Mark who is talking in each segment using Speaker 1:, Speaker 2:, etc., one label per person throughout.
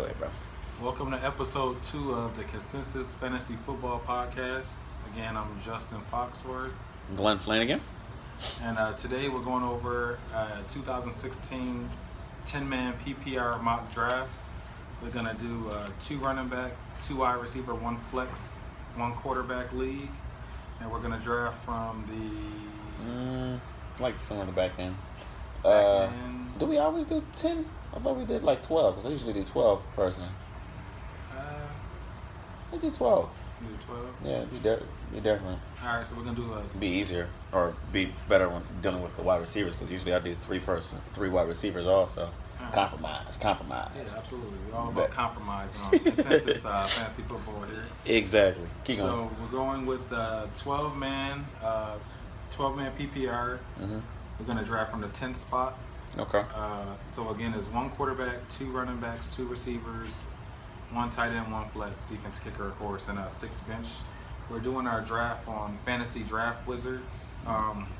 Speaker 1: Go ahead, bro.
Speaker 2: Welcome to episode 2 of the Consensus Fantasy Football Podcast. Again, I'm Justin Foxworth,
Speaker 1: Glenn Flanagan.
Speaker 2: and today we're going over 2016 10-man PPR mock draft. We're going to do 2 running back, 2 wide receiver, 1 flex, 1 quarterback league, and we're going to draft from the
Speaker 1: Like somewhere in the back end.
Speaker 2: back end.
Speaker 1: Do we always do 10? I thought we did like 12, because I usually do 12 personally. Let's do 12.
Speaker 2: Do 12.
Speaker 1: Yeah, be different.
Speaker 2: All right, so we're going to do a
Speaker 1: Be easier, or be better when dealing with the wide receivers, because usually I do 3 wide receivers also.
Speaker 2: Alright.
Speaker 1: Compromise.
Speaker 2: Yeah, absolutely. We're all
Speaker 1: Bet.
Speaker 2: about compromising on consensus fantasy football here.
Speaker 1: Exactly. Keep going.
Speaker 2: So we're going with 12-man PPR.
Speaker 1: Mm-hmm.
Speaker 2: We're going to draft from the 10th spot.
Speaker 1: Okay.
Speaker 2: So again, there's 1 quarterback, 2 running backs, 2 receivers, 1 tight end, 1 flex, defense kicker, of course, and 6 bench. We're doing our draft on Fantasy Draft Wizards.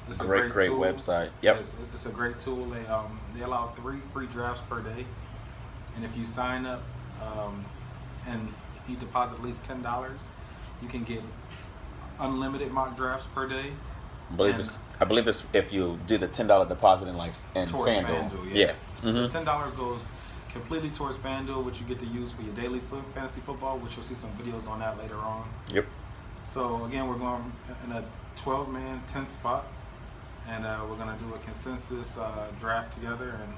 Speaker 2: It's a
Speaker 1: Great
Speaker 2: tool.
Speaker 1: website. Yep.
Speaker 2: It's a great tool. They allow 3 free drafts per day, and if you sign up and you deposit at least $10, you can get unlimited mock drafts per day.
Speaker 1: I believe it's if you do the $10 deposit in
Speaker 2: Towards
Speaker 1: FanDuel.
Speaker 2: yeah.
Speaker 1: Mm-hmm.
Speaker 2: So $10 goes completely towards FanDuel, which you get to use for your daily fantasy football, which you'll see some videos on that later on.
Speaker 1: Yep.
Speaker 2: So again, we're going in a 12-man 10th spot, and we're gonna do a consensus draft together and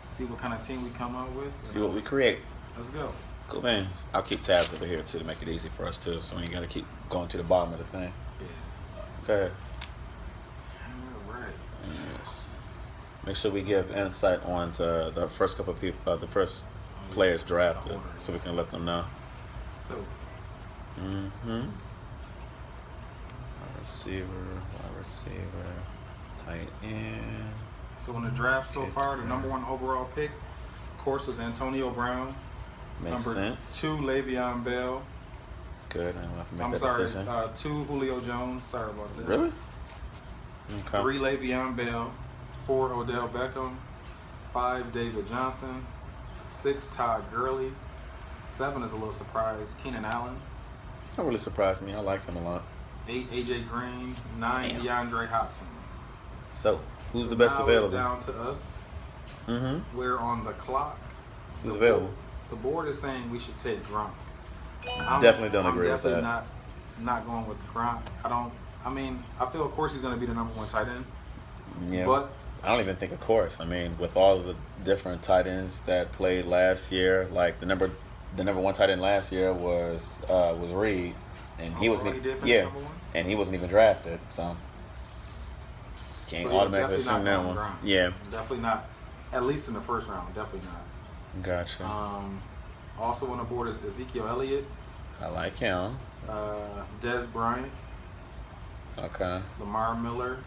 Speaker 2: see what kind of team we come up with.
Speaker 1: See what we create.
Speaker 2: Let's go.
Speaker 1: Cool, man. I'll keep tabs over here too to make it easy for us too, so we ain't gotta keep going to the bottom of the thing.
Speaker 2: Yeah.
Speaker 1: Go ahead.
Speaker 2: All right.
Speaker 1: Yes. Make sure we give insight on to the first couple of people, the first players drafted, so we can let them know.
Speaker 2: So.
Speaker 1: Wide receiver, tight end.
Speaker 2: So in the draft so far, the number 1 overall pick, of course, was Antonio Brown.
Speaker 1: Makes
Speaker 2: Number
Speaker 1: sense.
Speaker 2: 2, Le'Veon Bell.
Speaker 1: Good. I don't have to make
Speaker 2: I'm
Speaker 1: that
Speaker 2: sorry,
Speaker 1: decision.
Speaker 2: 2, Julio Jones. Sorry about that.
Speaker 1: Really? Okay.
Speaker 2: 3, Le'Veon Bell. 4, Odell Beckham. 5, David Johnson. 6, Todd Gurley. 7 is a little surprise, Keenan Allen.
Speaker 1: That really surprised me. I like him a lot.
Speaker 2: 8, AJ Green. 9, DeAndre Hopkins.
Speaker 1: So, who's
Speaker 2: So
Speaker 1: the best
Speaker 2: now
Speaker 1: available?
Speaker 2: It's down to us.
Speaker 1: Mm-hmm.
Speaker 2: We're on the clock.
Speaker 1: Who's available?
Speaker 2: The board is saying we should take Gronk.
Speaker 1: Definitely don't agree with
Speaker 2: definitely
Speaker 1: that.
Speaker 2: not going with Gronk. I feel of course he's going to be the number 1 tight end.
Speaker 1: Yeah.
Speaker 2: But
Speaker 1: I don't even think, of course. I mean, with all of the different tight ends that played last year, like the number 1 tight end last year was Reed, and he wasn't and he wasn't even drafted, so can't automatically assume that one.
Speaker 2: Gronk.
Speaker 1: Yeah.
Speaker 2: Definitely not. At least in the first round, definitely not.
Speaker 1: Gotcha.
Speaker 2: Also on the board is Ezekiel Elliott,
Speaker 1: I like him.
Speaker 2: Dez Bryant,
Speaker 1: Okay.
Speaker 2: Lamar Miller.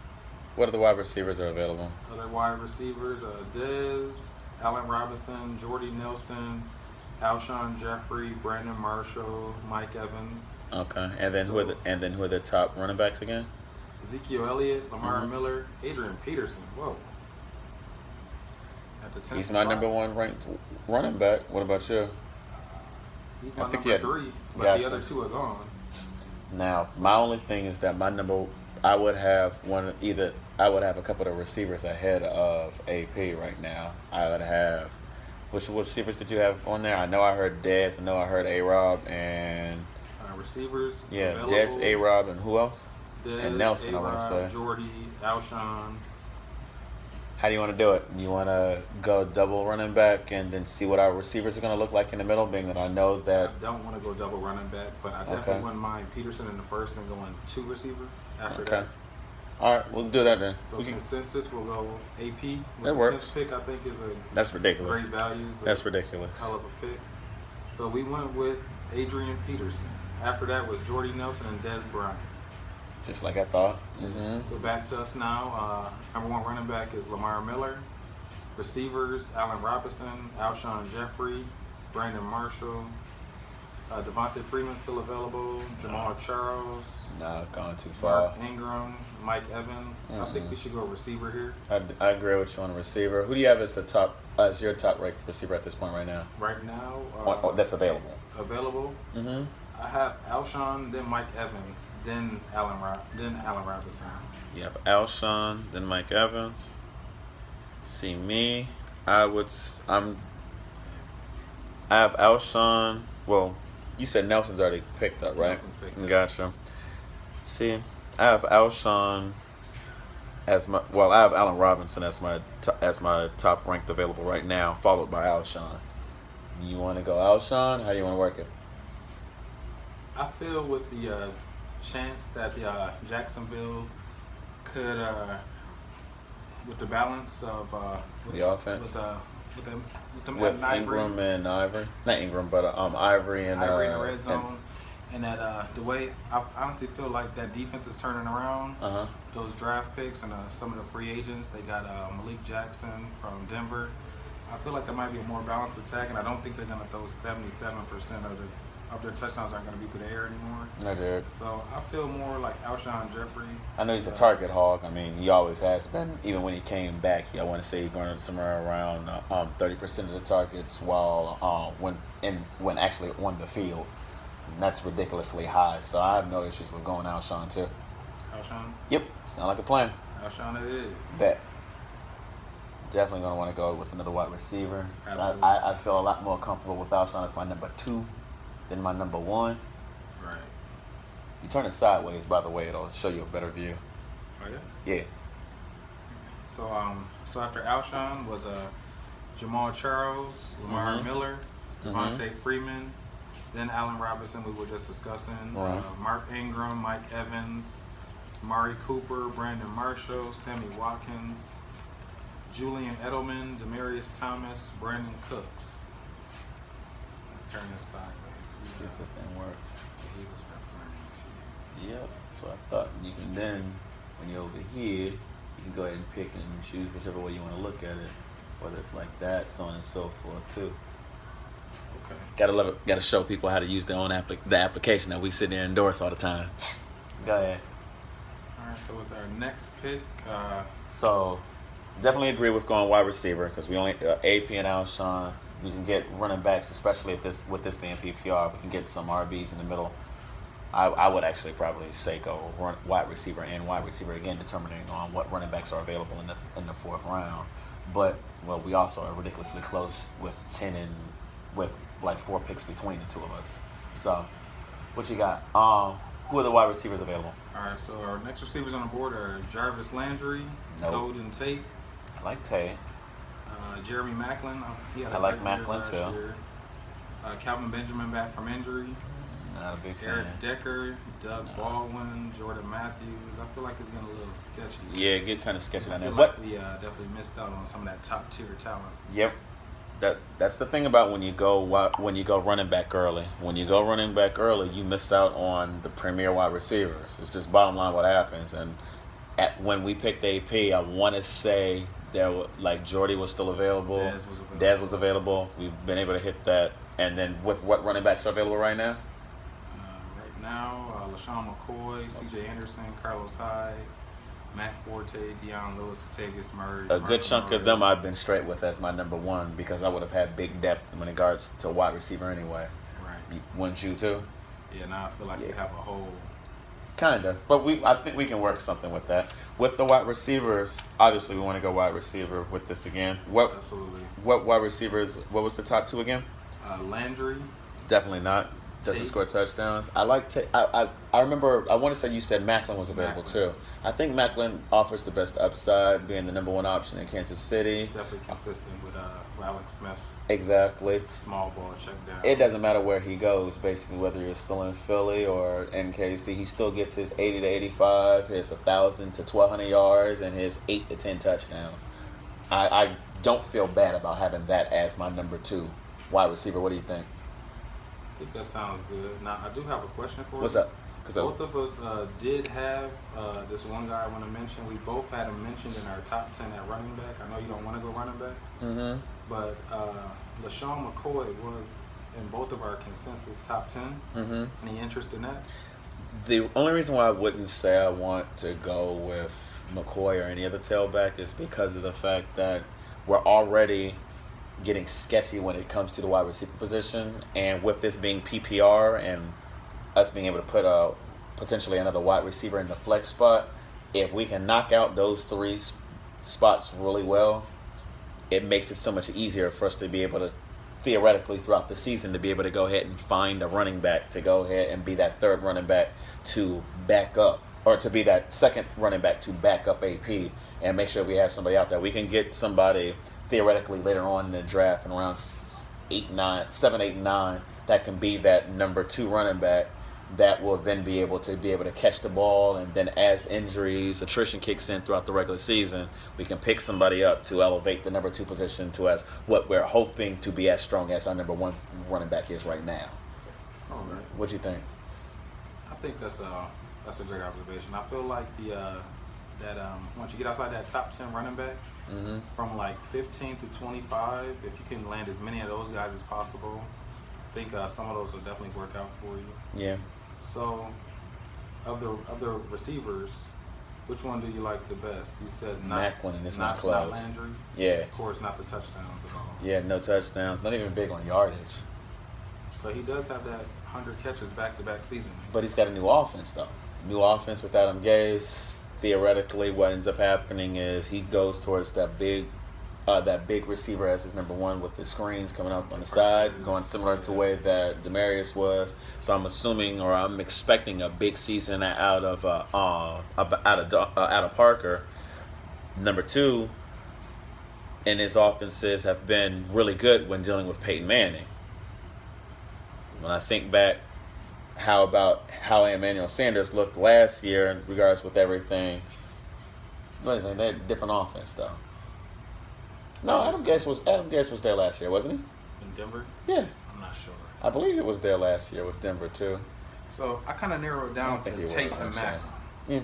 Speaker 1: What are the wide receivers that are available?
Speaker 2: Other wide receivers: Dez, Allen Robinson, Jordy Nelson, Alshon Jeffrey, Brandon Marshall, Mike Evans.
Speaker 1: Okay. And then who are the top running backs again?
Speaker 2: Ezekiel Elliott, Lamar
Speaker 1: Mhm.
Speaker 2: Miller, Adrian Peterson. Whoa. At the 10th
Speaker 1: He's my
Speaker 2: spot.
Speaker 1: number 1 ranked running back. What about you?
Speaker 2: He's
Speaker 1: I
Speaker 2: my
Speaker 1: think
Speaker 2: number 3, but
Speaker 1: Gotcha.
Speaker 2: the other 2 are gone.
Speaker 1: Now, my only thing is that I would have a couple of receivers ahead of AP right now. I would have, which receivers did you have on there? I know I heard Dez, I know I heard A-Rob, and
Speaker 2: Receivers.
Speaker 1: yeah,
Speaker 2: available.
Speaker 1: Dez, A-Rob, and who else?
Speaker 2: Dez,
Speaker 1: and Nelson, I wanna
Speaker 2: A-Rob,
Speaker 1: say.
Speaker 2: Jordy, Alshon.
Speaker 1: How do you want to do it? You want to go double running back and then see what our receivers are going to look like in the middle, being that I know that.
Speaker 2: I don't want to go double running back, but I definitely wouldn't mind Peterson in the first and going 2 receiver after
Speaker 1: Okay.
Speaker 2: that.
Speaker 1: All right, we'll do that then.
Speaker 2: So consensus, we'll go AP. With
Speaker 1: That
Speaker 2: the
Speaker 1: works.
Speaker 2: 10th pick, I think, is a
Speaker 1: That's ridiculous.
Speaker 2: great values.
Speaker 1: That's ridiculous.
Speaker 2: Hell of a pick. So we went with Adrian Peterson. After that was Jordy Nelson and Dez Bryant.
Speaker 1: Just like I thought. Mm-hmm.
Speaker 2: So back to us now. Number 1 running back is Lamar Miller. Receivers: Allen Robinson, Alshon Jeffrey, Brandon Marshall, Devontae Freeman still available. Jamal Charles.
Speaker 1: Nah, gone too far.
Speaker 2: Mark Ingram, Mike Evans. I think we should go receiver here.
Speaker 1: I agree with you on receiver. Who do you have as the top? As your top ranked receiver at this point right now?
Speaker 2: Right now,
Speaker 1: that's available.
Speaker 2: Available.
Speaker 1: Mm-hmm.
Speaker 2: I have Alshon, then Mike Evans, then Allen Robinson.
Speaker 1: You have Alshon, then Mike Evans. See me, I have Alshon. Well, you said Nelson's already picked up, right?
Speaker 2: Nelson's picked up.
Speaker 1: Gotcha. See, I have Alshon as my. Well, I have Allen Robinson as my top ranked available right now, followed by Alshon. You want to go Alshon? How do you want to work it?
Speaker 2: I feel with the chance that the Jacksonville could, with the balance of
Speaker 1: the offense,
Speaker 2: with
Speaker 1: Ingram and Ivory, not Ingram, but Ivory and
Speaker 2: Ivory in the red zone, and that the way I honestly feel like that defense is turning around. Those draft picks and some of the free agents, they got Malik Jackson from Denver. I feel like there might be a more balanced attack, and I don't think they're going to throw 77% of their touchdowns aren't going to be through the air anymore.
Speaker 1: I did.
Speaker 2: So I feel more like Alshon Jeffrey.
Speaker 1: I know he's a target hog. I mean, he always has been. Even when he came back, I want to say he garnered somewhere around 30% of the targets while when actually on the field. And that's ridiculously high. So I have no issues with going Alshon too.
Speaker 2: Alshon?
Speaker 1: Yep. Sound like a plan.
Speaker 2: Alshon it is.
Speaker 1: Bet. Definitely going to want to go with another wide receiver.
Speaker 2: Absolutely.
Speaker 1: I feel a lot more comfortable with Alshon as my number 2 than my number 1.
Speaker 2: Right.
Speaker 1: You turn it sideways, by the way, it'll show you a better view.
Speaker 2: Oh yeah.
Speaker 1: Yeah.
Speaker 2: So after Alshon was Jamal Charles, Lamar Miller, Devontae Freeman, then Allen Robinson we were just discussing, Mark Ingram, Mike Evans, Mari Cooper, Brandon Marshall, Sammy Watkins, Julian Edelman, Demaryius Thomas, Brandon Cooks. Let's turn this sideways.
Speaker 1: See if the thing works.
Speaker 2: He was referring to.
Speaker 1: Yep. So I thought you can then, when you're over here, you can go ahead and pick and choose whichever way you want to look at it, whether it's like that, so on and so forth too.
Speaker 2: Okay.
Speaker 1: Gotta love it. Gotta show people how to use their own the application that we sit there and endorse all the time. Go ahead.
Speaker 2: All right. So with our next pick,
Speaker 1: so definitely agree with going wide receiver because we only AP and Alshon. We can get running backs, especially with this being PPR. We can get some RBs in the middle. I would actually probably say go wide receiver and wide receiver again, determining on what running backs are available in the 4th round. But we also are ridiculously close with 10 and with like 4 picks between the two of us. So, what you got? Who are the wide receivers available?
Speaker 2: All right. So our next receivers on the board are Jarvis Landry, Golden Tate.
Speaker 1: I like Tate.
Speaker 2: Jeremy Maclin.
Speaker 1: I like Maclin too.
Speaker 2: Year. Calvin Benjamin back from injury.
Speaker 1: Not a big fan.
Speaker 2: Eric Decker, Doug Baldwin, Jordan Matthews. I feel like it's getting a little sketchy.
Speaker 1: Yeah, get kind of sketchy down there.
Speaker 2: But we definitely missed out on some of that top tier talent.
Speaker 1: Yep. That's the thing about when you go running back early. When you go running back early, you miss out on the premier wide receivers. It's just bottom line what happens. And when we picked AP, I want to say Jordy was still available. Dez was available. We've been able to hit that. And then with what running backs are available right now?
Speaker 2: Right now, LaShawn McCoy, C.J. Anderson, Carlos Hyde, Matt Forte, Deion Lewis, Latavius Murray.
Speaker 1: A good chunk of them I've been straight with as my number 1 because I would have had big depth in regards to wide receiver anyway.
Speaker 2: Right.
Speaker 1: Wouldn't you too?
Speaker 2: Yeah, now I feel like we have a whole...
Speaker 1: Kind of, but I think we can work something with that. With the wide receivers, obviously we want to go wide receiver with this again.
Speaker 2: Absolutely.
Speaker 1: What wide receivers? What was the top 2 again?
Speaker 2: Landry.
Speaker 1: Definitely not. Doesn't score touchdowns. I like Tate. I remember. I want to say you said Maclin was available too. I think Maclin offers the best upside, being the number 1 option in Kansas City.
Speaker 2: Definitely consistent with Alex Smith.
Speaker 1: Exactly.
Speaker 2: Small ball check down.
Speaker 1: It doesn't matter where he goes, basically, whether you're still in Philly or in KC. He still gets his 80 to 85, his 1,000 to 1,200 yards, and his 8 to 10 touchdowns. I don't feel bad about having that as my number 2 wide receiver. What do you think?
Speaker 2: I think that sounds good. Now, I do have a question for you.
Speaker 1: What's up?
Speaker 2: Both of us did have this one guy I want to mention. We both had him mentioned in our top 10 at running back. I know you don't want to go running back, but LaShawn McCoy was in both of our consensus top 10.
Speaker 1: Mm-hmm.
Speaker 2: Any interest in that?
Speaker 1: The only reason why I wouldn't say I want to go with McCoy or any other tailback is because of the fact that we're already getting sketchy when it comes to the wide receiver position, and with this being PPR and us being able to put potentially another wide receiver in the flex spot, if we can knock out those three spots really well, it makes it so much easier for us to be able to theoretically throughout the season to be able to go ahead and find a running back to go ahead and be that third running back to back up, or to be that second running back to back up AP, and make sure we have somebody out there. We can get somebody theoretically later on in the draft in around 7, 8, 9 that can be that number 2 running back that will then be able to catch the ball, and then as injuries, attrition kicks in throughout the regular season, we can pick somebody up to elevate the number 2 position to as what we're hoping to be as strong as our number 1 running back is right now.
Speaker 2: All right.
Speaker 1: What do you think?
Speaker 2: I think that's a great observation. I feel like once you get outside that top 10 running back,
Speaker 1: Mm-hmm.
Speaker 2: from like 15 to 25, if you can land as many of those guys as possible, I think some of those will definitely work out for you.
Speaker 1: Yeah.
Speaker 2: So, of the receivers, which one do you like the best? You said
Speaker 1: Macklin, and it's not close.
Speaker 2: Not Landry.
Speaker 1: Yeah.
Speaker 2: Of course, not the touchdowns at all.
Speaker 1: Yeah, no touchdowns. Not even big on yardage.
Speaker 2: But he does have that 100 catches back-to-back seasons.
Speaker 1: But he's got a new offense, though. New offense with Adam Gase. Theoretically, what ends up happening is he goes towards that big receiver as his number 1 with the screens coming up on the side, going similar to the way that Demaryius was. So I'm assuming, or I'm expecting, a big season out of Parker. Number 2, and his offenses have been really good when dealing with Peyton Manning. When I think back how Emmanuel Sanders looked last year in regards with everything, what is it? They had a different offense though. No, Adam Gase was there last year, wasn't he?
Speaker 2: In Denver?
Speaker 1: Yeah.
Speaker 2: I'm not sure.
Speaker 1: I believe it was there last year with Denver too.
Speaker 2: So I kind of narrowed it down to Tate and Macklin.
Speaker 1: Yeah.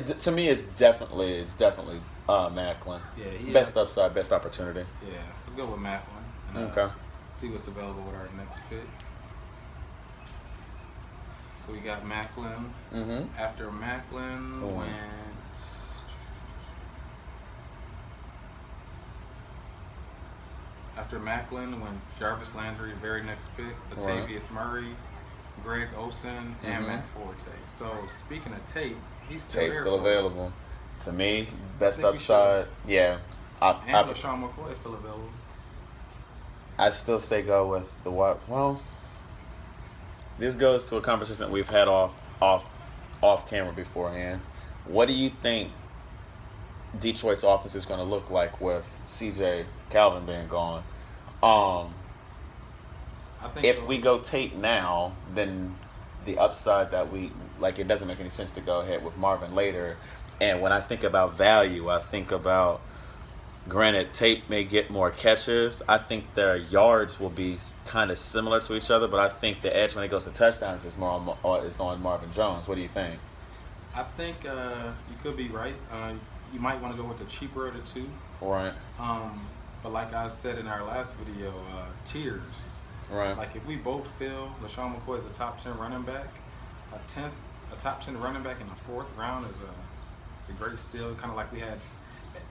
Speaker 1: To me, it's definitely Macklin.
Speaker 2: Yeah,
Speaker 1: best upside, best opportunity.
Speaker 2: Yeah, let's go with Macklin. And,
Speaker 1: okay.
Speaker 2: See what's available with our next pick. So we got Macklin.
Speaker 1: Mm-hmm.
Speaker 2: After Macklin went. After Macklin went Jarvis Landry, very next pick, Latavius Murray, Greg Olsen, and Matt Forte. So speaking of Tate, he's still
Speaker 1: available. To me, best upside. Yeah.
Speaker 2: LaShawn McCoy is still available.
Speaker 1: I still say go with the what? Well, this goes to a conversation that we've had off camera beforehand. What do you think Detroit's offense is going to look like with CJ Calvin being gone? I think if we go Tate now, then the upside that we like, it doesn't make any sense to go ahead with Marvin later. And when I think about value, I think about, granted, Tate may get more catches. I think their yards will be kind of similar to each other, but I think the edge when it goes to touchdowns is on Marvin Jones. What do you think?
Speaker 2: I think you could be right. You might want to go with the cheaper of the two.
Speaker 1: Right.
Speaker 2: But like I said in our last video, tiers.
Speaker 1: Right.
Speaker 2: Like if we both feel LaShawn McCoy is a top 10 running back, a top 10 running back in the 4th round is a great steal. Kind of like we had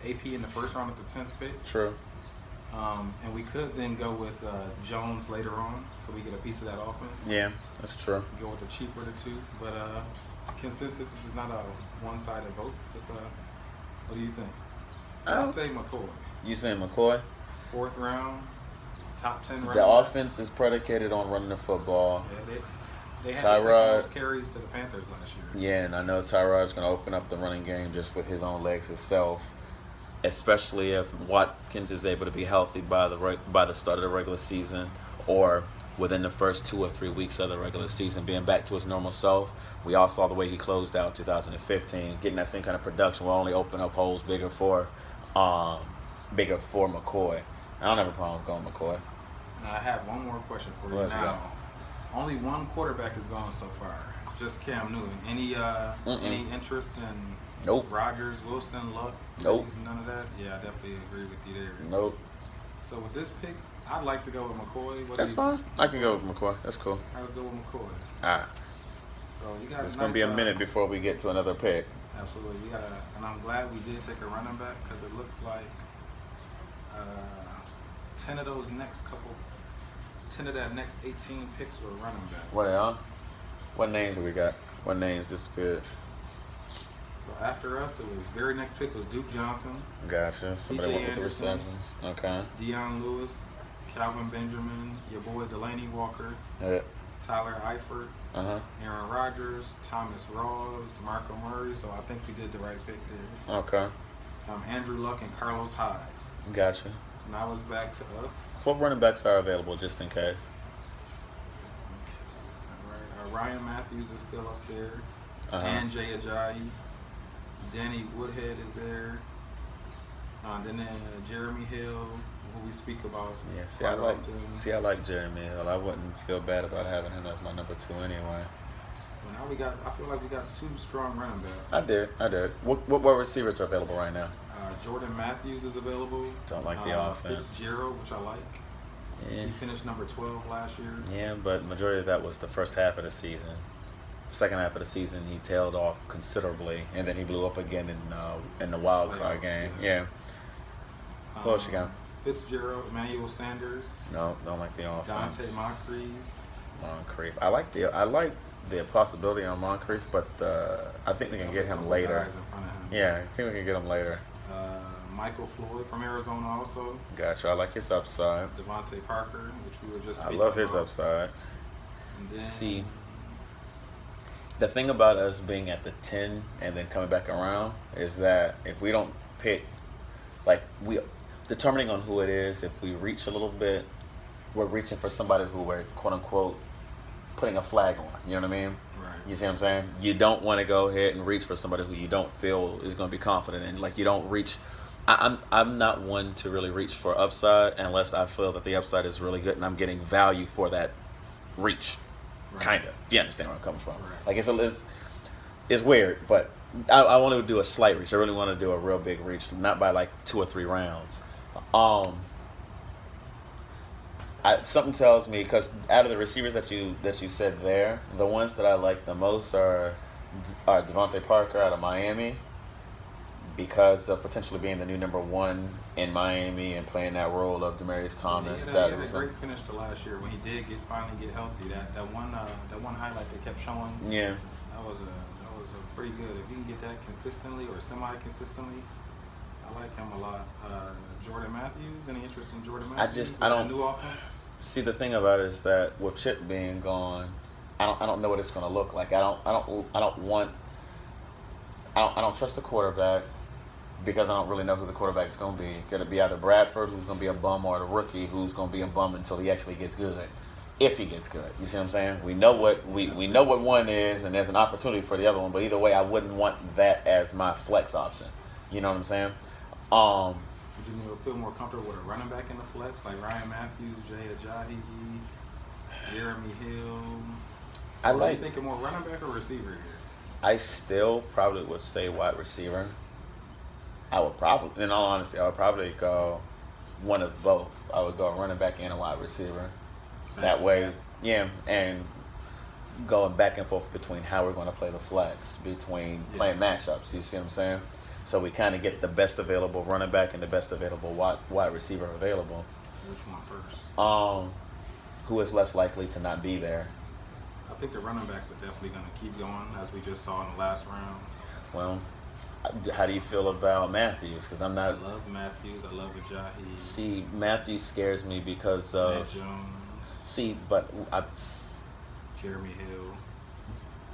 Speaker 2: AP in the 1st round at the 10th pick. True. And we could then go with Jones later on, so we get a piece of that offense.
Speaker 1: Yeah, that's true.
Speaker 2: Go with the cheaper of the two, but consensus is not a one-sided vote. It's what do you think? I say McCoy.
Speaker 1: You saying McCoy?
Speaker 2: 4th round, top 10 running.
Speaker 1: The offense is predicated on running the football.
Speaker 2: Yeah, they had the second most carries to the Panthers last year.
Speaker 1: Yeah, and I know Tyrod's going to open up the running game just with his own legs himself, especially if Watkins is able to be healthy by the start of the regular season, or within the first 2 or 3 weeks of the regular season being back to his normal self. We all saw the way he closed out 2015. Getting that same kind of production will only open up holes bigger for McCoy. I don't have a problem going McCoy.
Speaker 2: I have one more question for you now. Only one quarterback is gone so far, just Cam Newton. Any interest in Rodgers, Wilson, Luck?
Speaker 1: Nope.
Speaker 2: None of that? Yeah, I definitely agree with you there.
Speaker 1: Nope.
Speaker 2: So with this pick, I'd like to go with McCoy.
Speaker 1: That's fine. I can go with McCoy. That's cool.
Speaker 2: Let's go with McCoy.
Speaker 1: All right.
Speaker 2: So you got.
Speaker 1: So it's gonna be a minute before we get to another pick.
Speaker 2: Absolutely. We got and I'm glad we did take a running back because it looked like 10 of those next 18 picks were running back.
Speaker 1: What names do we got? What names disappeared?
Speaker 2: So after us, it was very next pick was Duke Johnson.
Speaker 1: Gotcha. Somebody went with the receptions. Okay.
Speaker 2: Deion Lewis, Calvin Benjamin, your boy Delaney Walker, Tyler Eifert, Aaron Rodgers, Thomas Rawls, DeMarco Murray. So I think we did the right pick there.
Speaker 1: Okay.
Speaker 2: Andrew Luck and Carlos Hyde.
Speaker 1: Gotcha.
Speaker 2: So now it's back to us.
Speaker 1: What running backs are available just in case?
Speaker 2: Ryan Matthews is still up there. And Jay Ajayi. Danny Woodhead is there. Then Jeremy Hill, who we speak about.
Speaker 1: Yeah, I like Jeremy Hill. I wouldn't feel bad about having him as my number 2 anyway.
Speaker 2: Well, now I feel like we got 2 strong running backs.
Speaker 1: I did. What receivers are available right now?
Speaker 2: Jordan Matthews is available.
Speaker 1: Don't like the offense.
Speaker 2: Fitzgerald, which I like. Yeah. He finished number 12 last year.
Speaker 1: Yeah, but majority of that was the first half of the season. Second half of the season, he tailed off considerably, and then he blew up again in the wild card game. Yeah. What else you got?
Speaker 2: Fitzgerald, Emmanuel Sanders.
Speaker 1: No, don't like the offense.
Speaker 2: Dante
Speaker 1: Moncrief. I like the possibility on Moncrief, but I think we can get him later. Yeah, I think we can get him later.
Speaker 2: Michael Floyd from Arizona also.
Speaker 1: Gotcha. I like his upside.
Speaker 2: Devontae Parker, which we were just speaking
Speaker 1: I love his
Speaker 2: about.
Speaker 1: upside.
Speaker 2: And then,
Speaker 1: see, the thing about us being at the 10 and then coming back around is that if we don't pick, determining on who it is, if we reach a little bit, we're reaching for somebody who we're quote unquote putting a flag on. You know what I mean?
Speaker 2: Right.
Speaker 1: You see what I'm saying? You don't want to go ahead and reach for somebody who you don't feel is going to be confident in. Like you don't reach. I'm not one to really reach for upside unless I feel that the upside is really good and I'm getting value for that reach. Right. Kind of. If you understand where I'm coming from. Right. Like it's weird, but I want to do a slight reach. I really want to do a real big reach, not by like 2 or 3 rounds. Something tells me, because out of the receivers that you said there, the ones that I like the most are Devontae Parker out of Miami, because of potentially being the new number 1 in Miami and playing that role of Demaryius Thomas.
Speaker 2: He had a great finish to last year when he did finally get healthy. That one highlight they kept showing.
Speaker 1: Yeah.
Speaker 2: That was a pretty good. If you can get that consistently or semi-consistently, I like him a lot. Jordan Matthews. Any interest in Jordan Matthews?
Speaker 1: I don't.
Speaker 2: New offense.
Speaker 1: See, the thing about it is that with Chip being gone, I don't know what it's going to look like. I don't trust the quarterback because I don't really know who the quarterback's going to be. Going to be either Bradford, who's going to be a bum, or the rookie, who's going to be a bum until he actually gets good. If he gets good, you see what I'm saying? We know what we know what one is, and there's an opportunity for the other one. But either way, I wouldn't want that as my flex option. You know what I'm saying?
Speaker 2: Would you feel more comfortable with a running back in the flex, like Ryan Matthews, Jay Ajayi, Jeremy Hill? Are you thinking more running back or receiver here?
Speaker 1: I still probably would say wide receiver. I would probably, in all honesty, I would probably go one of both. I would go running back and a wide receiver. That way, yeah, and going back and forth between how we're going to play the flex, between playing matchups. You see what I'm saying? So we kind of get the best available running back and the best available wide receiver available.
Speaker 2: Which one first?
Speaker 1: Who is less likely to not be there?
Speaker 2: I think the running backs are definitely going to keep going, as we just saw in the last round.
Speaker 1: Well, how do you feel about Matthews? Because I'm not.
Speaker 2: I love Matthews. I love Ajayi.
Speaker 1: See, Matthews scares me because of.
Speaker 2: Matt Jones.
Speaker 1: See, but
Speaker 2: Jeremy Hill.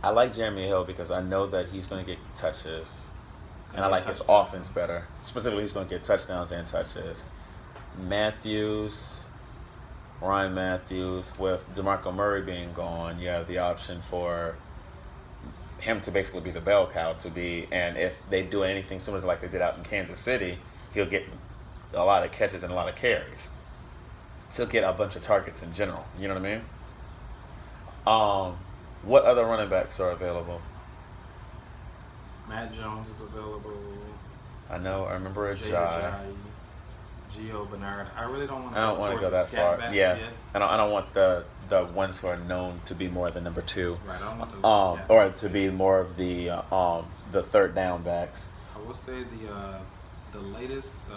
Speaker 1: I like Jeremy Hill because I know that he's going to get touches. And I like his offense better. Specifically, he's going to get touchdowns and touches. Ryan Matthews, with DeMarco Murray being gone, you have the option for him to basically be the bell cow and if they do anything similar to like they did out in Kansas City, he'll get a lot of catches and a lot of carries. So he'll get a bunch of targets in general. You know what I mean? What other running backs are available?
Speaker 2: Matt Jones is available.
Speaker 1: I know. I remember Ajayi.
Speaker 2: Gio Bernard. I really don't want
Speaker 1: I don't want to go that far. Yeah, yet. I don't want the ones who are known to be more the number 2.
Speaker 2: Right. I don't want those.
Speaker 1: Or to be more of the third down backs.
Speaker 2: I will say the latest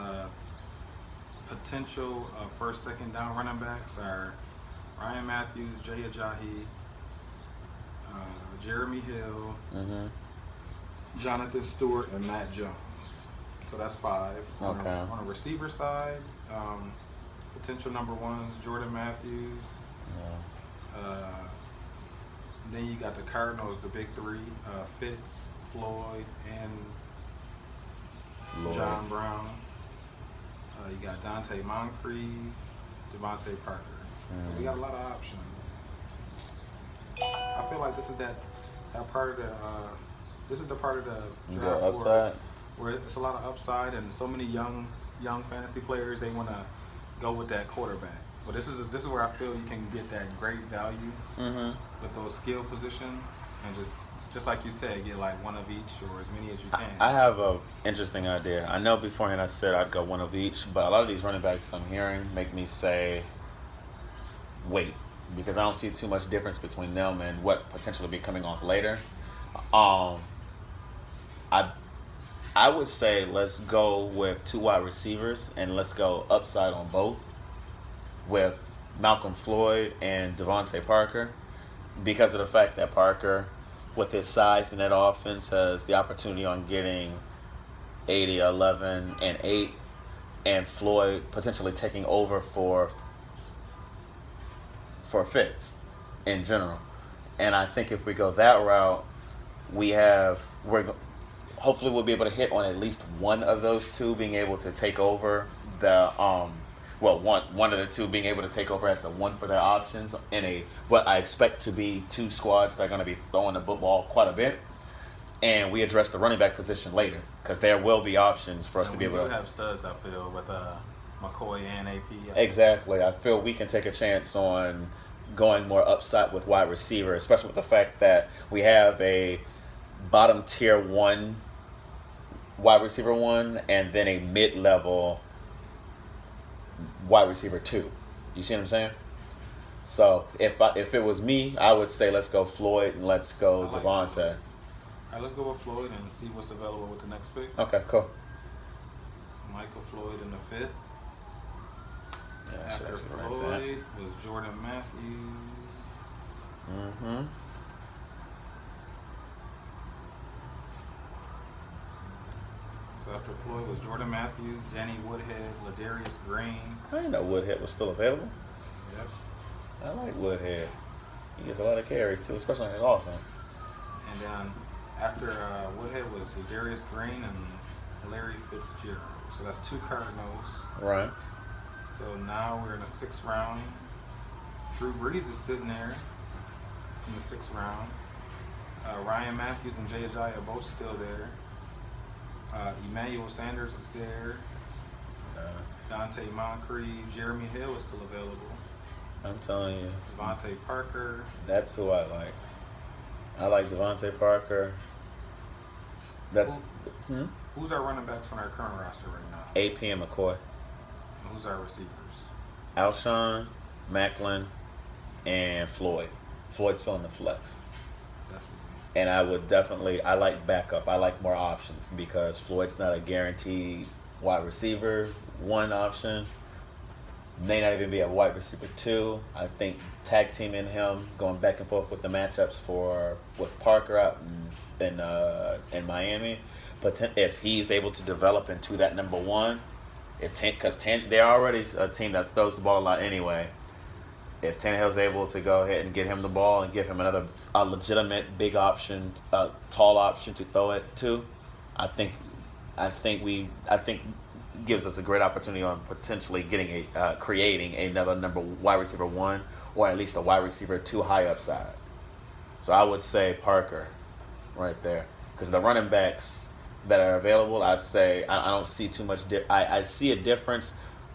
Speaker 2: potential first, second down running backs are Ryan Matthews, Jay Ajayi, Jeremy Hill, Jonathan Stewart, and Matt Jones. So that's 5.
Speaker 1: Okay.
Speaker 2: On a receiver side, potential number 1s, Jordan Matthews.
Speaker 1: Yeah.
Speaker 2: Then you got the Cardinals, the big 3, Fitz, Floyd, and John Brown. You got Dante Moncrief, Devontae Parker. So we got a lot of options. I feel like this is that part of the this is the part of the draft
Speaker 1: upside
Speaker 2: where it's a lot of upside and so many young fantasy players, they want to go with that quarterback. But this is where I feel you can get that great value with those skill positions and just like you said, get like one of each or as many as you can.
Speaker 1: I have an interesting idea. I know beforehand I said I'd go one of each, but a lot of these running backs I'm hearing make me say wait, because I don't see too much difference between them and what potentially will be coming off later. I would say let's go with 2 wide receivers and let's go upside on both with Malcolm Floyd and Devontae Parker, because of the fact that Parker, with his size in that offense, has the opportunity on getting 80, 11, and 8, and Floyd potentially taking over for Fitz in general. And I think if we go that route, hopefully we'll be able to hit on at least one of those 2 being able to take over the one of the 2 being able to take over as the 1 for their options in what I expect to be 2 squads that are going to be throwing the football quite a bit. And we address the running back position later because there will be options for us to be able to.
Speaker 2: We do have studs, I feel, with McCoy and AP.
Speaker 1: Exactly. I feel we can take a chance on going more upside with wide receiver, especially with the fact that we have a bottom tier 1 wide receiver 1 and then a mid-level wide receiver 2. You see what I'm saying? So if it was me, I would say let's go Floyd and let's go Devontae.
Speaker 2: All right, let's go with Floyd and see what's available with the next pick.
Speaker 1: Okay, cool.
Speaker 2: So Michael Floyd in the 5th.
Speaker 1: Yeah,
Speaker 2: after Floyd was Jordan Matthews. So after Floyd was Jordan Matthews, Danny Woodhead, Ladarius Green.
Speaker 1: I didn't know Woodhead was still available.
Speaker 2: Yep.
Speaker 1: I like Woodhead. He gets a lot of carries too, especially on his offense.
Speaker 2: And then after Woodhead was Ladarius Green and Larry Fitzgerald. So that's 2 Cardinals.
Speaker 1: Right.
Speaker 2: So now we're in the 6th round. Drew Brees is sitting there in the 6th round. Ryan Matthews and Jay Ajayi are both still there. Emmanuel Sanders is there. Dante Moncrief, Jeremy Hill is still available.
Speaker 1: I'm telling you.
Speaker 2: Devontae Parker.
Speaker 1: That's who I like. I like Devontae Parker.
Speaker 2: Who's our running backs on our current roster right now?
Speaker 1: AP and McCoy.
Speaker 2: And who's our receivers?
Speaker 1: Alshon, Macklin, and Floyd. Floyd's filling the flex. And I would I like backup. I like more options because Floyd's not a guaranteed wide receiver 1 option. May not even be a wide receiver 2. I think tag teaming him, going back and forth with the matchups with Parker out in Miami. But if he's able to develop into that number 1, because they're already a team that throws the ball a lot anyway. If Tannehill's able to go ahead and get him the ball and give him a legitimate big option, tall option to throw it to, I think gives us a great opportunity on potentially creating another wide receiver 1 or at least a wide receiver 2 high upside. So I would say Parker right there because the running backs that are available, I don't see too much. I see a difference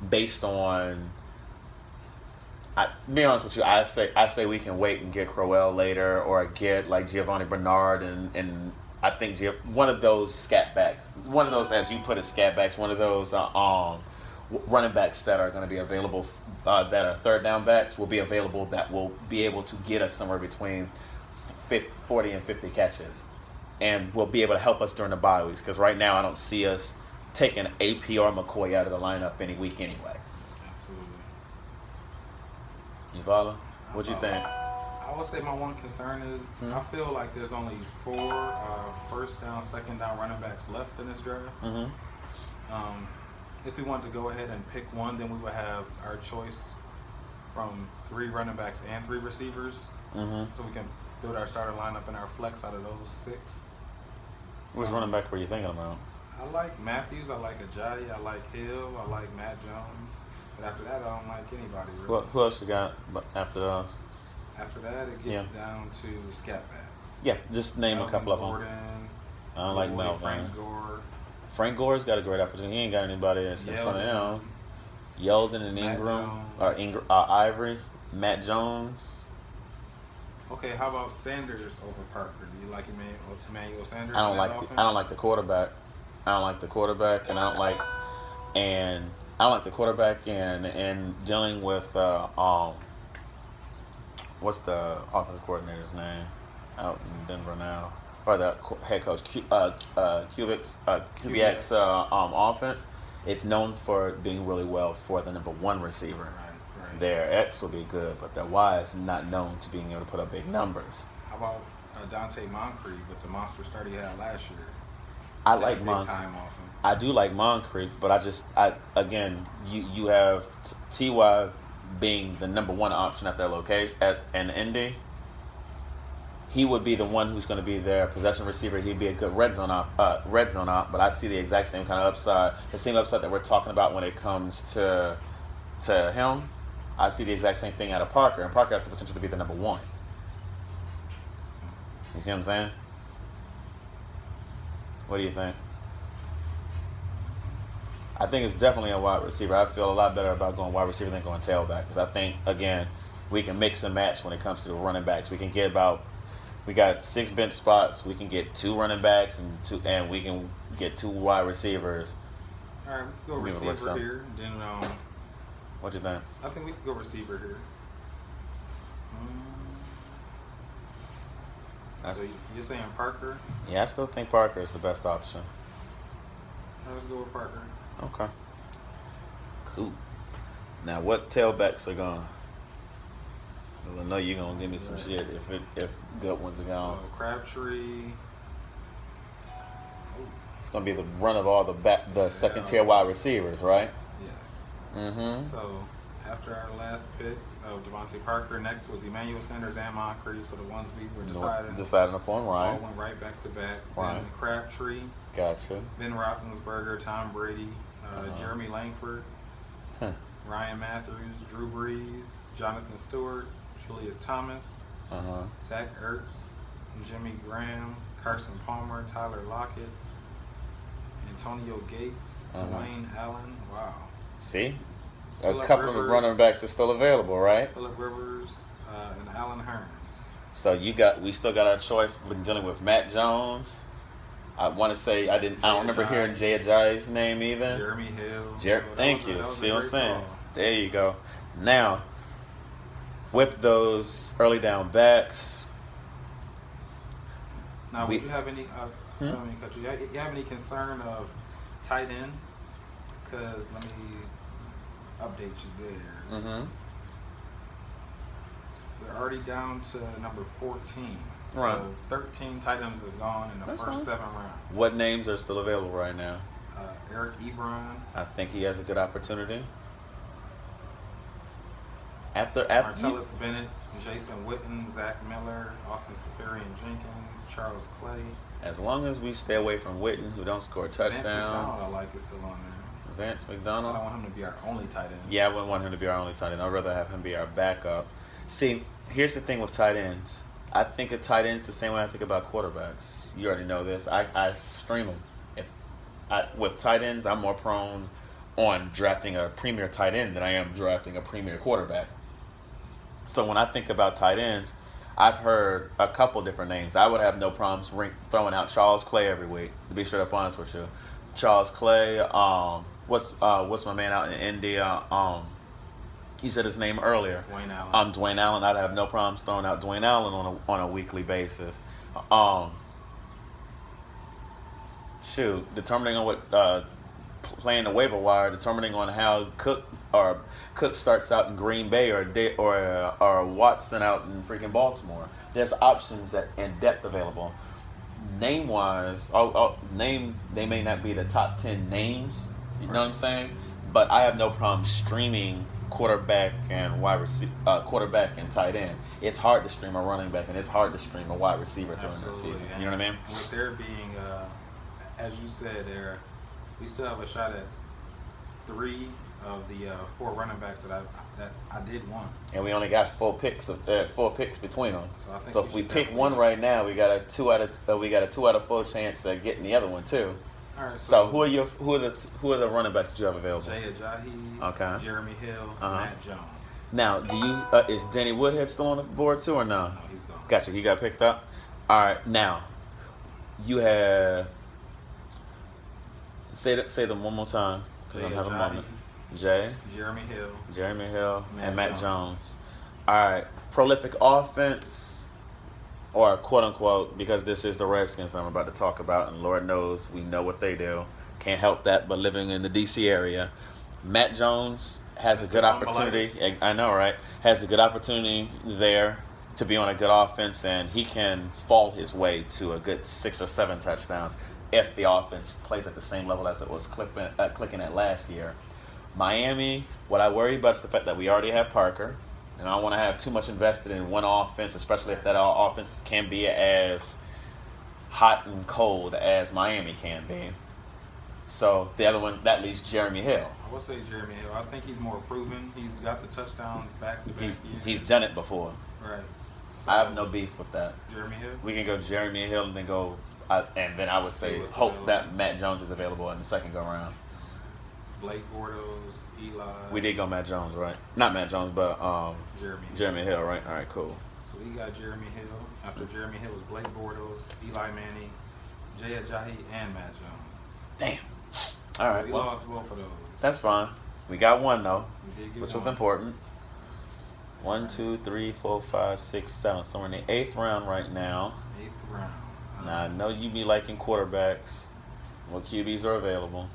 Speaker 1: based on. To be honest with you, I say we can wait and get Crowell later, or get like Giovanni Bernard, and I think one of those scat backs, one of those as you put it scat backs, one of those running backs that are going to be available, that are third down backs, will be available that will be able to get us somewhere between 40 and 50 catches, and will be able to help us during the bye weeks. Because right now I don't see us taking AP or McCoy out of the lineup any week anyway.
Speaker 2: Absolutely.
Speaker 1: You follow? What you think?
Speaker 2: I would say my one concern is I feel like there's only 4 first down, second down running backs left in this draft. If we wanted to go ahead and pick one, then we would have our choice from 3 running backs and 3 receivers. So we can build our starter lineup and our flex out of those 6.
Speaker 1: Which running back were you thinking about?
Speaker 2: I like Matthews, I like Ajayi, I like Hill, I like Matt Jones. But after that, I don't like anybody really.
Speaker 1: Who else you got after those?
Speaker 2: After that, it gets down to scat backs.
Speaker 1: Yeah, just name
Speaker 2: Melvin
Speaker 1: a couple
Speaker 2: Gordon,
Speaker 1: of them. I don't like Melvin.
Speaker 2: Frank Gore.
Speaker 1: Frank Gore's got a great opportunity. He ain't got anybody else in front of him. Yeldon and Ivory, Matt Jones.
Speaker 2: Okay, how about Sanders over Parker? Do you like Emmanuel Sanders?
Speaker 1: I don't like the quarterback. And dealing with what's the offensive coordinator's name out in Denver now, or the head coach QBX offense. It's known for being really well for the number 1 receiver.
Speaker 2: Right.
Speaker 1: Their X will be good, but their Y is not known to being able to put up big numbers.
Speaker 2: How about Dante Moncrief with the monster start he had last year?
Speaker 1: I like Moncrief. I do like Moncrief, but you have Ty being the number 1 option at their location in Indy. He would be the one who's going to be their possession receiver. He'd be a good red zone op. But I see the exact same kind of upside, the same upside that we're talking about when it comes to him. I see the exact same thing out of Parker, and Parker has the potential to be the number 1. You see what I'm saying? What do you think? I think it's definitely a wide receiver. I feel a lot better about going wide receiver than going tailback, because I think, again, we can mix and match when it comes to the running backs. We got 6 bench spots. We can get 2 running backs and we can get 2 wide receivers.
Speaker 2: All right, we can go receiver here. Then
Speaker 1: what you think?
Speaker 2: I think we can go receiver here. So you're saying Parker?
Speaker 1: Yeah, I still think Parker is the best option.
Speaker 2: Let's go with Parker.
Speaker 1: Okay. Cool. Now, what tailbacks are gone? I know you're gonna give me some shit if good ones are gone.
Speaker 2: So Crabtree.
Speaker 1: It's gonna be the run of all the second tier wide receivers, right?
Speaker 2: Yes. So after our last pick of Devontae Parker, next was Emmanuel Sanders and Moncrief. So the ones we were deciding
Speaker 1: upon, right?
Speaker 2: All went right back to back.
Speaker 1: Right.
Speaker 2: Then Crabtree.
Speaker 1: Gotcha.
Speaker 2: Ben Roethlisberger, Tom Brady, Jeremy Langford, Ryan Matthews, Drew Brees, Jonathan Stewart, Julius Thomas, Zach Ertz, Jimmy Graham, Carson Palmer, Tyler Lockett, Antonio Gates, Dwayne Allen. Wow.
Speaker 1: See?
Speaker 2: Phillip
Speaker 1: a couple
Speaker 2: Rivers,
Speaker 1: of running backs are still available, right?
Speaker 2: Phillip Rivers and Allen Hurns.
Speaker 1: So we still got our choice. We're dealing with Matt Jones. I want to say I don't remember hearing Jay Ajayi's name either.
Speaker 2: Jeremy Hill.
Speaker 1: Thank you. See what I'm saying? There you go. Now, with those early down backs.
Speaker 2: Now, would you have any? I don't mean to cut you. You have any concern of tight end? Because let me update you there. We're already down to number 14.
Speaker 1: Right.
Speaker 2: So 13 tight ends have gone in the first 7 rounds.
Speaker 1: What names are still available right now?
Speaker 2: Eric Ebron.
Speaker 1: I think he has a good opportunity.
Speaker 2: Martellus Bennett, Jason Witten, Zach Miller, Austin Seferian-Jenkins, Charles Clay.
Speaker 1: As long as we stay away from Witten, who don't score touchdowns.
Speaker 2: Vance McDonald, I like, is still on there.
Speaker 1: Vance McDonald?
Speaker 2: I don't want him to be our only tight end.
Speaker 1: Yeah, I wouldn't want him to be our only tight end. I'd rather have him be our backup. See, here's the thing with tight ends. I think of tight ends the same way I think about quarterbacks. You already know this. I stream them. With tight ends, I'm more prone on drafting a premier tight end than I am drafting a premier quarterback. So when I think about tight ends, I've heard a couple different names. I would have no problems throwing out Charles Clay every week, to be straight up honest with you. Charles Clay, what's my man out in India? You said his name earlier.
Speaker 2: Dwayne Allen.
Speaker 1: Dwayne Allen. I'd have no problems throwing out Dwayne Allen on a weekly basis. Determining on what playing the waiver wire, determining on how Cook starts out in Green Bay or Watson out in freaking Baltimore. There's options and depth available. Name wise, they may not be the top 10 names. You know what I'm saying? But I have no problem streaming quarterback and quarterback and tight end. It's hard to stream a running back and it's hard to stream a wide receiver during the season. You know what I mean?
Speaker 2: With there being, as you said, we still have a shot at 3 of the 4 running backs that I did want. And
Speaker 1: we only got 4 picks between them. So if we pick one right now, we got a 2 out of 4 chance of getting the other one too.
Speaker 2: All right,
Speaker 1: so who are the running backs that you have available?
Speaker 2: Jay Ajayi,
Speaker 1: okay.
Speaker 2: Jeremy Hill, Matt Jones.
Speaker 1: Now, is Danny Woodhead still on the board too or no?
Speaker 2: No, he's gone.
Speaker 1: Gotcha. He got picked up. All right. Now, you have say them one more time because I'm having a moment.
Speaker 2: Jeremy
Speaker 1: Hill, and Matt Jones. All right. Prolific offense. Or quote unquote, because this is the Redskins that I'm about to talk about, and Lord knows we know what they do. Can't help that, but living in the DC area, Matt Jones has a good opportunity. I know, right? Has a good opportunity there to be on a good offense, and he can fall his way to a good 6 or 7 touchdowns if the offense plays at the same level as it was clicking at last year. Miami, what I worry about is the fact that we already have Parker. And I don't want to have too much invested in one offense, especially if that offense can be as hot and cold as Miami can be. So the other one, that leaves Jeremy Hill.
Speaker 2: I would say Jeremy Hill. I think he's more proven. He's got the touchdowns back-to-back.
Speaker 1: He's done it before.
Speaker 2: Right. So
Speaker 1: I have no beef with that.
Speaker 2: Jeremy Hill?
Speaker 1: We can go Jeremy Hill and then and then I would say hope that Matt Jones is available in the second go-round.
Speaker 2: Blake Bortles, Eli.
Speaker 1: We did go Matt Jones, right? Not Matt Jones, but Jeremy Hill, right? All right, cool.
Speaker 2: So we got Jeremy Hill. After Jeremy Hill was Blake Bortles, Eli Manning, Jay Ajayi, and Matt Jones.
Speaker 1: Damn. All right.
Speaker 2: So we lost both of those.
Speaker 1: That's fine. We got one though,
Speaker 2: which
Speaker 1: was important. 1, 2, 3, 4, 5, 6, 7. So we're in the 8th round right now.
Speaker 2: 8th round.
Speaker 1: Now I know you be liking quarterbacks. What QBs are available?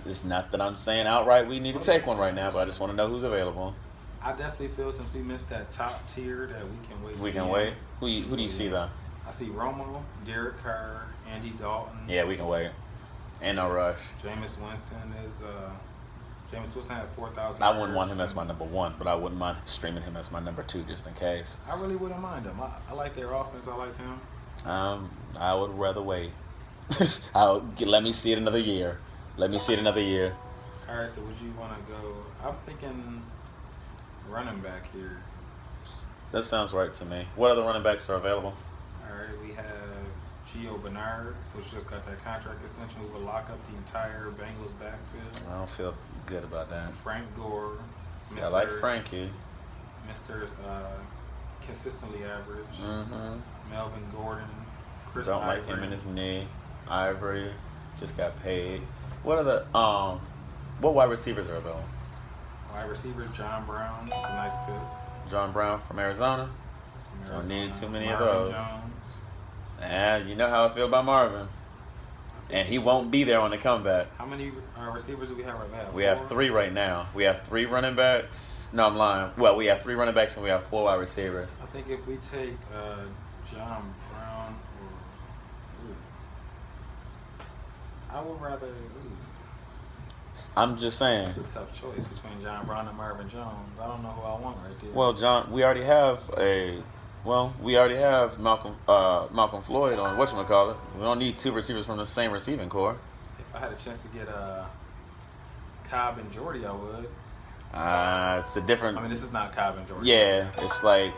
Speaker 1: It's not that I'm saying outright we need to take one right now, but I just want to know who's available.
Speaker 2: I definitely feel since we missed that top tier that we can wait.
Speaker 1: We can wait. Who do you see though?
Speaker 2: I see Romo, Derek Carr, Andy Dalton.
Speaker 1: Yeah, we can wait. Ain't no rush.
Speaker 2: Jameis Winston had 4,000.
Speaker 1: I wouldn't want him as my number 1, but I wouldn't mind streaming him as my number 2 just in case.
Speaker 2: I really wouldn't mind him. I like their offense. I like him.
Speaker 1: I would rather wait. Let me see it another year. All right,
Speaker 2: so would you want to go? I'm thinking running back here.
Speaker 1: That sounds right to me. What other running backs are available?
Speaker 2: All right, we have Gio Bernard, which just got that contract extension. We will lock up the entire Bengals backfield.
Speaker 1: I don't feel good about that.
Speaker 2: Frank Gore.
Speaker 1: See, I like Frankie.
Speaker 2: Mr. Consistently average.
Speaker 1: Mm-hmm.
Speaker 2: Melvin Gordon. Chris
Speaker 1: Don't
Speaker 2: Ivory.
Speaker 1: like him in his knee. Ivory just got paid. What are the what wide receivers are available?
Speaker 2: Wide receiver John Brown. That's a nice pick.
Speaker 1: John Brown from Arizona. Don't need too many of those. And you know how I feel about Marvin. And he won't be there on the comeback.
Speaker 2: How many receivers do we have right now?
Speaker 1: We have 3 right now. We have 3 running backs. No, I'm lying. Well, we have 3 running backs and we have 4 wide receivers.
Speaker 2: I think if we take John Brown I would rather.
Speaker 1: I'm just saying.
Speaker 2: That's a tough choice between John Brown and Marvin Jones. I don't know who I want right there.
Speaker 1: Well, we already have Malcolm Floyd on whatchamacallit. We don't need 2 receivers from the same receiving core.
Speaker 2: If I had a chance to get Cobb and Jordy, I would.
Speaker 1: It's a different.
Speaker 2: I mean, this is not Cobb and Jordy.
Speaker 1: Yeah, it's like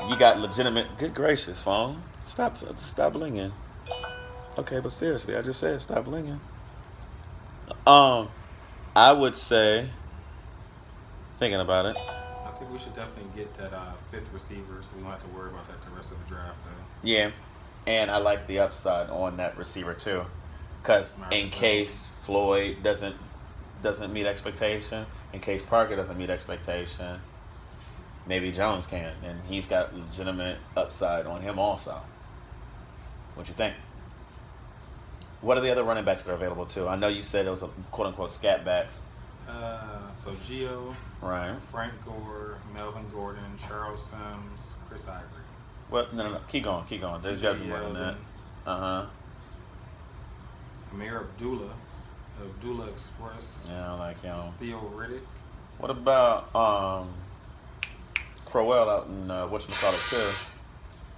Speaker 1: you got legitimate. Good gracious, phone. Stop blinging. Okay, but seriously, I just said stop blinging. I would say, thinking about it.
Speaker 2: I think we should definitely get that 5th receiver, so we don't have to worry about that the rest of the draft, though.
Speaker 1: Yeah, and I like the upside on that receiver too. Because in case Floyd doesn't meet expectation, in case Parker doesn't meet expectation, maybe Jones can, and he's got legitimate upside on him also. What you think? What are the other running backs that are available too? I know you said it was a quote unquote scat backs.
Speaker 2: So Gio,
Speaker 1: right?
Speaker 2: Frank Gore, Melvin Gordon, Charles Sims, Chris Ivory.
Speaker 1: Well, no. Keep going. There's got to be more than that.
Speaker 2: Amir Abdullah Express.
Speaker 1: Yeah, I like him.
Speaker 2: Theo Riddick.
Speaker 1: What about Crowell out in whatchamacallit too?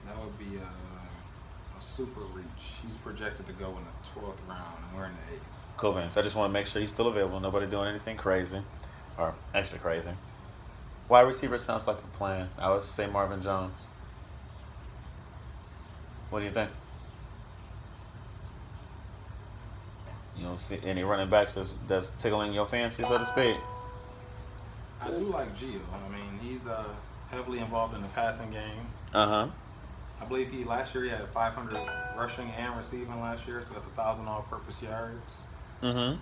Speaker 2: That would be a super reach. He's projected to go in the 12th round, and we're in the 8th.
Speaker 1: Cool, man. So I just want to make sure he's still available. Nobody doing anything crazy or extra crazy. Wide receiver sounds like a plan. I would say Marvin Jones. What do you think? You don't see any running backs that's tickling your fancy, so to speak?
Speaker 2: I do like Gio. I mean, he's heavily involved in the passing game.
Speaker 1: Uh-huh.
Speaker 2: I believe last year he had 500 rushing and receiving last year, so that's 1,000 all-purpose yards.
Speaker 1: Mm-hmm.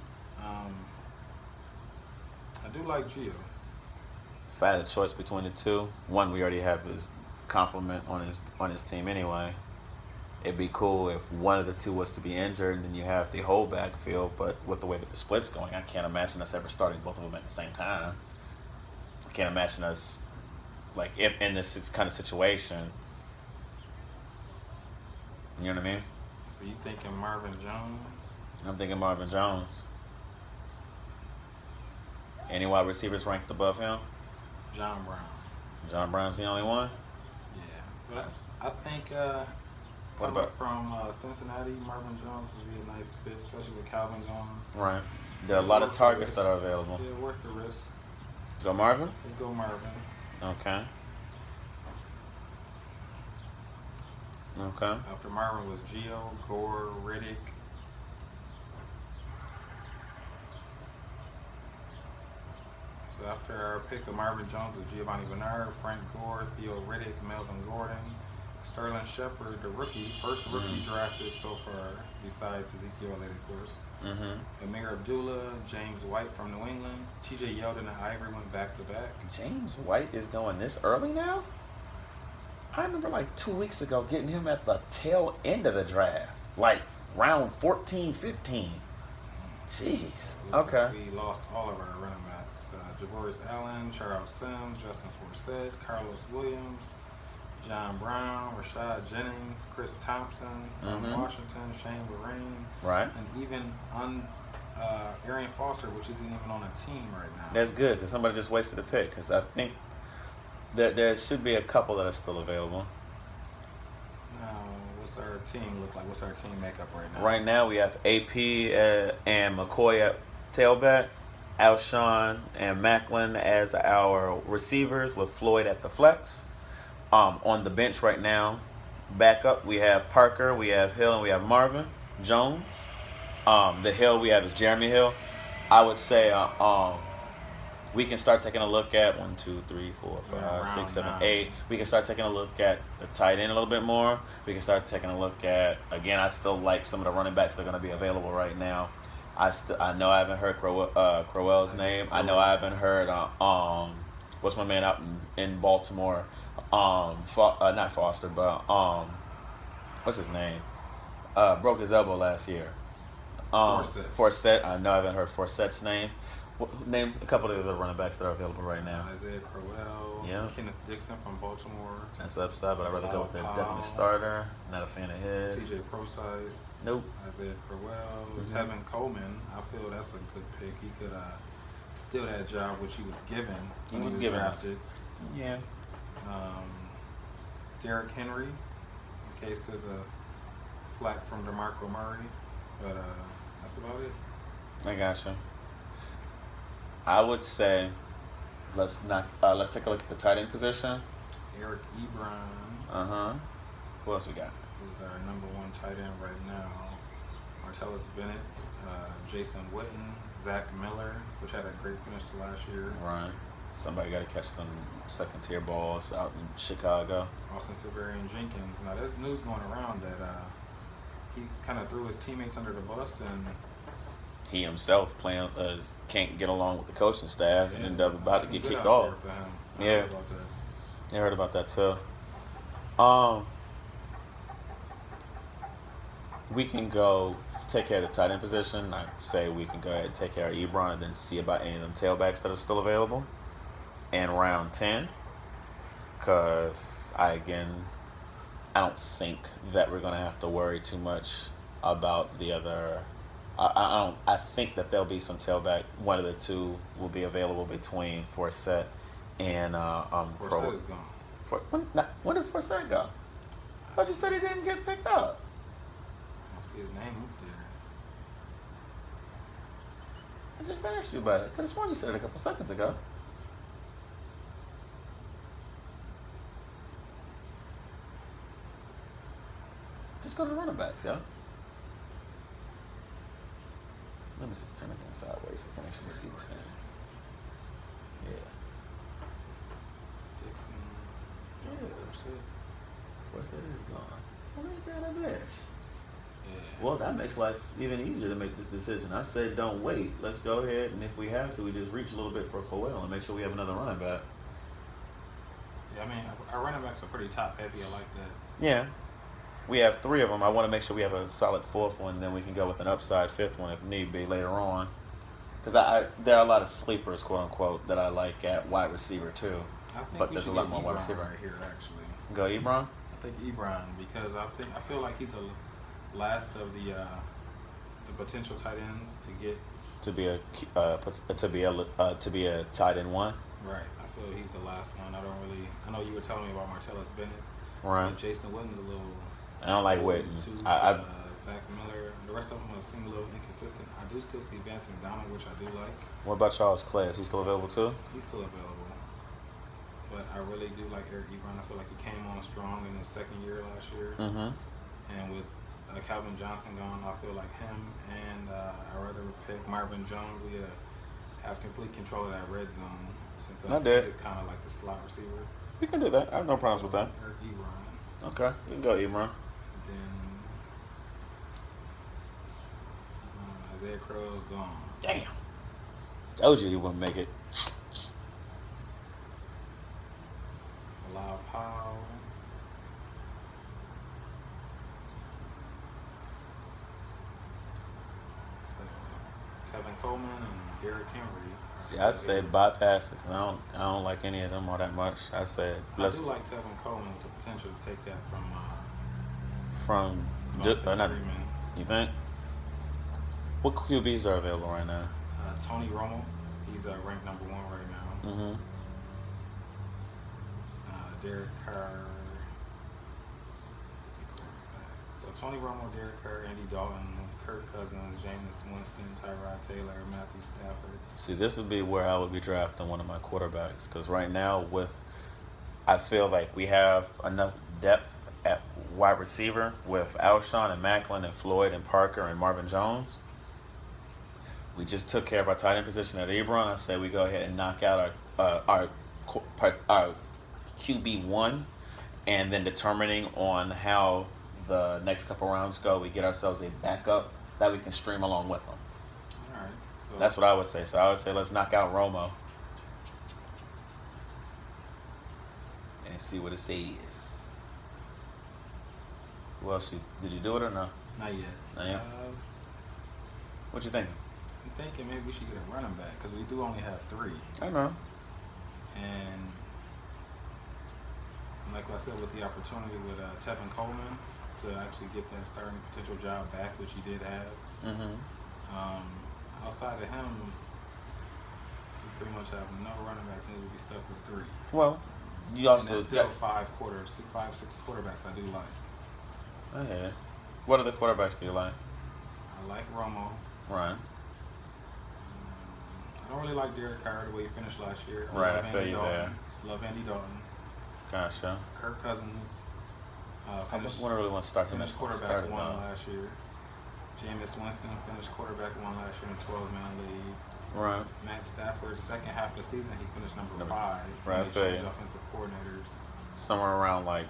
Speaker 2: I do like Gio.
Speaker 1: If I had a choice between the two, one we already have his complement on his team anyway. It'd be cool if one of the two was to be injured, and then you have the whole backfield. But with the way that the split's going, I can't imagine us ever starting both of them at the same time. I can't imagine us, like, if in this kind of situation. You know what I mean?
Speaker 2: So you thinking Marvin Jones?
Speaker 1: I'm thinking Marvin Jones. Any wide receivers ranked above him?
Speaker 2: John Brown.
Speaker 1: John Brown's the only one?
Speaker 2: Yeah. But I think
Speaker 1: what about
Speaker 2: from Cincinnati, Marvin Jones would be a nice fit, especially with Calvin going.
Speaker 1: Right. There are a lot of targets that are available.
Speaker 2: Yeah, worth the risk.
Speaker 1: Go Marvin?
Speaker 2: Let's go Marvin.
Speaker 1: Okay. Okay.
Speaker 2: After Marvin was Gio, Gore, Riddick. So after our pick of Marvin Jones was Giovanni Bernard, Frank Gore, Theo Riddick, Melvin Gordon, Sterling Shepard, the rookie, first rookie drafted so far, besides Ezekiel Elliott, of course.
Speaker 1: Mm-hmm.
Speaker 2: Amir Abdullah, James White from New England, T.J. Yeldon and Ivory went back to back.
Speaker 1: James White is going this early now? I remember like 2 weeks ago getting him at the tail end of the draft, like round 14, 15. Jeez. Okay.
Speaker 2: We lost all of our running backs. Javorius Allen, Charles Sims, Justin Forsett, Carlos Williams, John Brown, Rashad Jennings, Chris Thompson from Washington, Shane Vereen,
Speaker 1: right,
Speaker 2: and even Arian Foster, which isn't even on a team right now.
Speaker 1: That's good because somebody just wasted a pick. Because I think that there should be a couple that are still available.
Speaker 2: Now, what's our team look like? What's our team makeup right now?
Speaker 1: Right now we have AP and McCoy at tailback, Alshon and Macklin as our receivers with Floyd at the flex. On the bench right now, back up, we have Parker, we have Hill, and we have Marvin Jones. The Hill we have is Jeremy Hill. I would say we can start taking a look at 1, 2, 3, 4, 5, 6, 7, 8. We can start taking a look at the tight end a little bit more. We can start taking a look at, again, I still like some of the running backs that are going to be available right now. I know I haven't heard Crowell's name. I know I haven't heard what's my man out in Baltimore? Not Foster, but what's his name? Broke his elbow last year. Forsett. I know I haven't heard Forsett's name. Names a couple of the running backs that are available right now.
Speaker 2: Isaiah Crowell.
Speaker 1: Yeah.
Speaker 2: Kenneth Dixon from Baltimore.
Speaker 1: That's upside, but I'd rather go with the definitely starter. Not a fan of his.
Speaker 2: CJ Procise.
Speaker 1: Nope.
Speaker 2: Isaiah Crowell. Tevin Coleman. I feel that's a good pick. He could steal that job which he was given when he was drafted.
Speaker 1: Yeah.
Speaker 2: Derrick Henry, in case there's a slack from DeMarco Murray, but that's about it.
Speaker 1: I gotcha. I would say let's take a look at the tight end position.
Speaker 2: Eric Ebron.
Speaker 1: Who else we got?
Speaker 2: Who's our number one tight end right now? Martellus Bennett, Jason Witten, Zach Miller, which had a great finish to last year.
Speaker 1: Right. Somebody got to catch them second-tier balls out in Chicago.
Speaker 2: Austin Severian Jenkins. Now, there's news going around that he kind of threw his teammates under the bus, and
Speaker 1: he himself can't get along with the coaching staff and ended up about to get kicked off. Yeah, I heard about that too. We can go take care of the tight end position. I say we can go ahead and take care of Ebron and then see about any of them tailbacks that are still available in round 10. Because I don't think that we're gonna have to worry too much about the other. I think that there'll be some tailback. One of the two will be available between Forsett and
Speaker 2: Forsett is gone.
Speaker 1: When did Forsett go? I thought you said he didn't get picked up.
Speaker 2: I see his name up there.
Speaker 1: I just asked you about it. Could have sworn you said it a couple seconds ago. Just go to the running backs, yo. Let me see. Turn it down sideways so you can actually see this thing. Yeah.
Speaker 2: Dixon.
Speaker 1: Yeah. Forsett is gone. Well, ain't that a bitch?
Speaker 2: Yeah.
Speaker 1: Well, that makes life even easier to make this decision. I say don't wait. Let's go ahead, and if we have to, we just reach a little bit for Coel and make sure we have another running back.
Speaker 2: Yeah, I mean, our running backs are pretty top heavy. I like that.
Speaker 1: Yeah. We have 3 of them. I want to make sure we have a solid 4th one, then we can go with an upside 5th one if need be later on. Because there are a lot of sleepers, quote unquote, that I like at wide receiver too. But there's a lot more wide receiver
Speaker 2: right here, actually.
Speaker 1: Go Ebron.
Speaker 2: I think Ebron because I feel like he's the last of the potential tight ends to get
Speaker 1: to be a tight end 1.
Speaker 2: Right. I feel he's the last one. I know you were telling me about Martellus Bennett.
Speaker 1: Right.
Speaker 2: Jason Witten's a little.
Speaker 1: I don't like Witten.
Speaker 2: Zach Miller. The rest of them seem a little inconsistent. I do still see Vance McDonald, which I do like.
Speaker 1: What about Charles Clay? Is he still available too?
Speaker 2: He's still available. But I really do like Eric Ebron. I feel like he came on strong in his second year last year.
Speaker 1: Mm-hmm.
Speaker 2: And with Calvin Johnson gone, I feel like him and I'd rather pick Marvin Jones. We have complete control of that red zone since is kind of like the slot receiver.
Speaker 1: We can do that. I have no problems with that.
Speaker 2: Eric Ebron.
Speaker 1: Okay, we can go Ebron.
Speaker 2: Then Isaiah Crowell's gone.
Speaker 1: Damn. Told you he wouldn't make it.
Speaker 2: Bilal Powell. So, Tevin Coleman and Derrick Henry.
Speaker 1: See, I say bypass it because I don't like any of them all that much. I said
Speaker 2: I do like Tevin Coleman with the potential to take that from
Speaker 1: not, you think? What QBs are available right now?
Speaker 2: Tony Romo, he's ranked number 1 right now.
Speaker 1: Mm-hmm.
Speaker 2: Derek Carr. So Tony Romo, Derek Carr, Andy Dalton, Kirk Cousins, Jameis Winston, Tyrod Taylor, Matthew Stafford.
Speaker 1: See, this would be where I would be drafting one of my quarterbacks because right now I feel like we have enough depth at wide receiver with Alshon and Macklin and Floyd and Parker and Marvin Jones. We just took care of our tight end position at Ebron. I said we go ahead and knock out our QB1, and then determining on how the next couple rounds go, we get ourselves a backup that we can stream along with them.
Speaker 2: All right. So
Speaker 1: that's what I would say. So I would say let's knock out Romo and see what it says. Who else? Did you do it or no?
Speaker 2: Not yet.
Speaker 1: Not yet? What you thinking?
Speaker 2: I'm thinking maybe we should get a running back because we do only have 3.
Speaker 1: I know.
Speaker 2: And like I said, with the opportunity with Tevin Coleman to actually get that starting potential job back, which he did have.
Speaker 1: Mm-hmm.
Speaker 2: Outside of him, we pretty much have no running backs, and we'll be stuck with 3.
Speaker 1: Well, you also
Speaker 2: and still 5, 6 quarterbacks I do like.
Speaker 1: Okay. What other quarterbacks do you like?
Speaker 2: I like Romo.
Speaker 1: Right.
Speaker 2: I don't really like Derek Carr the way he finished last year.
Speaker 1: Right, I feel you there.
Speaker 2: Love Andy Dalton.
Speaker 1: Gotcha.
Speaker 2: Kirk Cousins.
Speaker 1: I just really want to start him
Speaker 2: finished quarterback 1 last year. Jameis Winston finished quarterback 1 last year in a 12-man league.
Speaker 1: Right.
Speaker 2: Matt Stafford, second half of the season, he finished number 5.
Speaker 1: Right,
Speaker 2: Offensive coordinators.
Speaker 1: Somewhere around like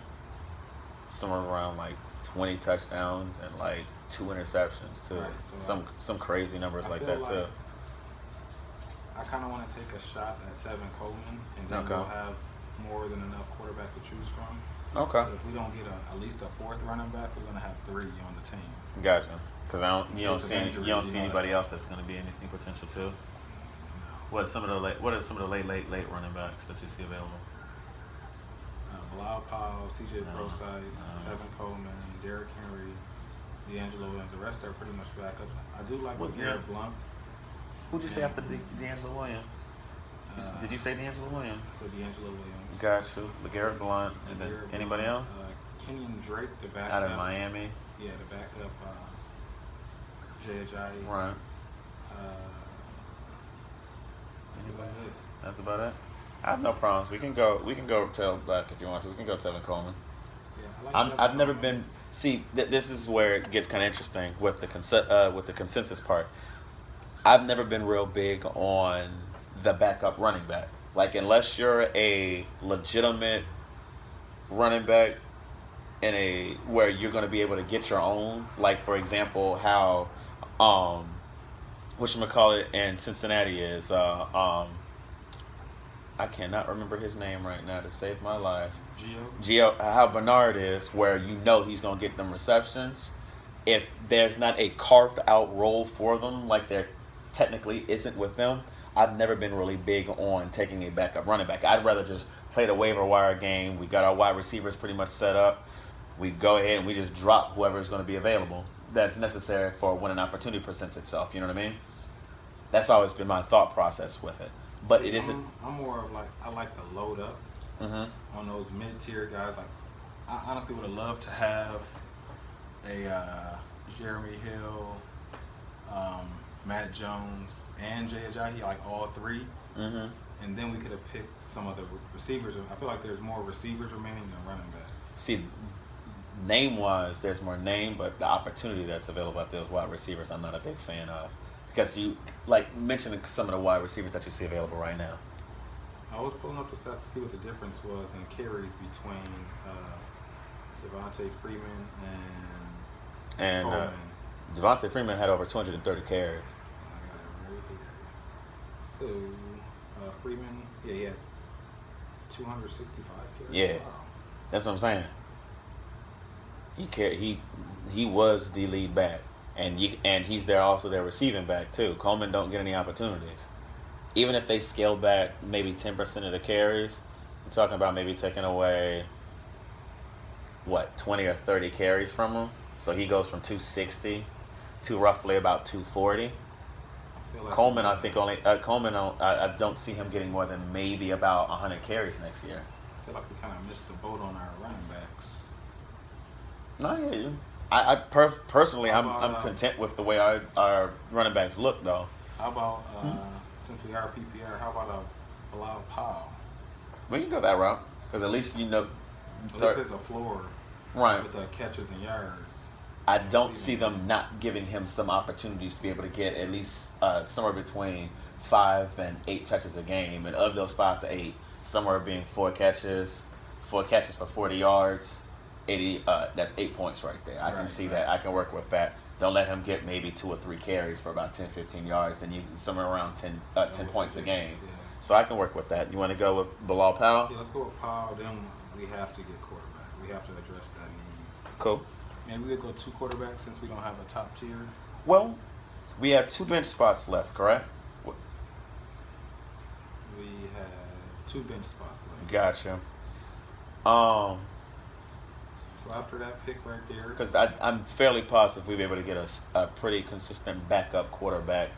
Speaker 1: somewhere around like 20 touchdowns and like 2 interceptions too.
Speaker 2: Right, so
Speaker 1: Some crazy numbers like that too.
Speaker 2: I kind of want to take a shot at Tevin Coleman, and then we'll have more than enough quarterbacks to choose from.
Speaker 1: Okay.
Speaker 2: But if we don't get at least a fourth running back, we're gonna have 3 on the team.
Speaker 1: Gotcha. Because you don't see anybody else that's gonna be anything potential too.
Speaker 2: No.
Speaker 1: What are some of the late running backs that you see available?
Speaker 2: Bilal Powell, C.J. Prosise, Tevin Coleman, Derrick Henry, D'Angelo Williams. The rest are pretty much backups. I do like Garrett Blount.
Speaker 1: Who'd you say after D'Angelo Williams? Did you say D'Angelo Williams?
Speaker 2: I said D'Angelo Williams.
Speaker 1: Got you. LeGarrette Blount. And then anybody else?
Speaker 2: Kenyon Drake, the backup.
Speaker 1: Out of Miami.
Speaker 2: Yeah, the backup. Jay Ajayi.
Speaker 1: Right.
Speaker 2: That's about it.
Speaker 1: That's about it. I have no problems. We can go tail back if you want to. We can go Tevin Coleman.
Speaker 2: Yeah, I like
Speaker 1: I've never been. See, this is where it gets kind of interesting with the consensus part. I've never been real big on the backup running back. Like, unless you're a legitimate running back where you're going to be able to get your own. Like, for example, how whatchamacallit in Cincinnati is I cannot remember his name right now to save my life. Gio, how Bernard is, where you know he's going to get them receptions. If there's not a carved out role for them, like there technically isn't with them, I've never been really big on taking a backup running back. I'd rather just play the waiver wire game. We got our wide receivers pretty much set up. We go ahead and we just drop whoever is going to be available that's necessary for when an opportunity presents itself. You know what I mean? That's always been my thought process with it. But it isn't.
Speaker 2: I'm more of like, I like to load up on those mid-tier guys. Like, I honestly would have loved to have a Jeremy Hill, Matt Jones, and Jay Ajayi, like all 3. And then we could have picked some of the receivers. I feel like there's more receivers remaining than running backs.
Speaker 1: See, name-wise, there's more name, but the opportunity that's available at those wide receivers, I'm not a big fan of. Because you, like, mentioning some of the wide receivers that you see available right now.
Speaker 2: I was pulling up the stats to see what the difference was in carries between Devontae Freeman and Coleman.
Speaker 1: Devontae Freeman had over 230 carries.
Speaker 2: I got it right here. So, Freeman, he had 265 carries.
Speaker 1: Yeah,
Speaker 2: wow.
Speaker 1: That's what I'm saying. He was the lead back. And he's also their receiving back too. Coleman don't get any opportunities. Even if they scale back maybe 10% of the carries, you're talking about maybe taking away 20 or 30 carries from him. So he goes from 260 to roughly about 240.
Speaker 2: Like
Speaker 1: Coleman, I think I don't see him getting more than maybe about 100 carries next year.
Speaker 2: I feel like we kind of missed the boat on our running backs.
Speaker 1: No, I hear you. Personally, I'm content with the way our running backs look, though.
Speaker 2: How about since we are PPR, how about Bilal Powell?
Speaker 1: We can go that route because at least you know.
Speaker 2: This is a floor,
Speaker 1: right?
Speaker 2: With the catches and yards.
Speaker 1: I don't see them not giving him some opportunities to be able to get at least somewhere between 5 and 8 touches a game, and of those 5 to 8, somewhere being 4 catches for 40 yards. 80. That's 8 points right there. I can see that. I can work with that. Don't let him get maybe 2 or 3 carries for about 10, 15 yards. Then you somewhere around 10 points a game. Yeah. So I can work with that. You want to go with Bilal Powell?
Speaker 2: Yeah, let's go with Powell. Then we have to get quarterback. We have to address that need.
Speaker 1: Cool.
Speaker 2: Maybe we could go 2 quarterbacks since we don't have a top tier.
Speaker 1: Well, we have 2 bench spots left, correct?
Speaker 2: We have 2 bench spots left.
Speaker 1: Gotcha.
Speaker 2: So after that pick right there,
Speaker 1: because I'm fairly positive we'll be able to get a pretty consistent backup quarterback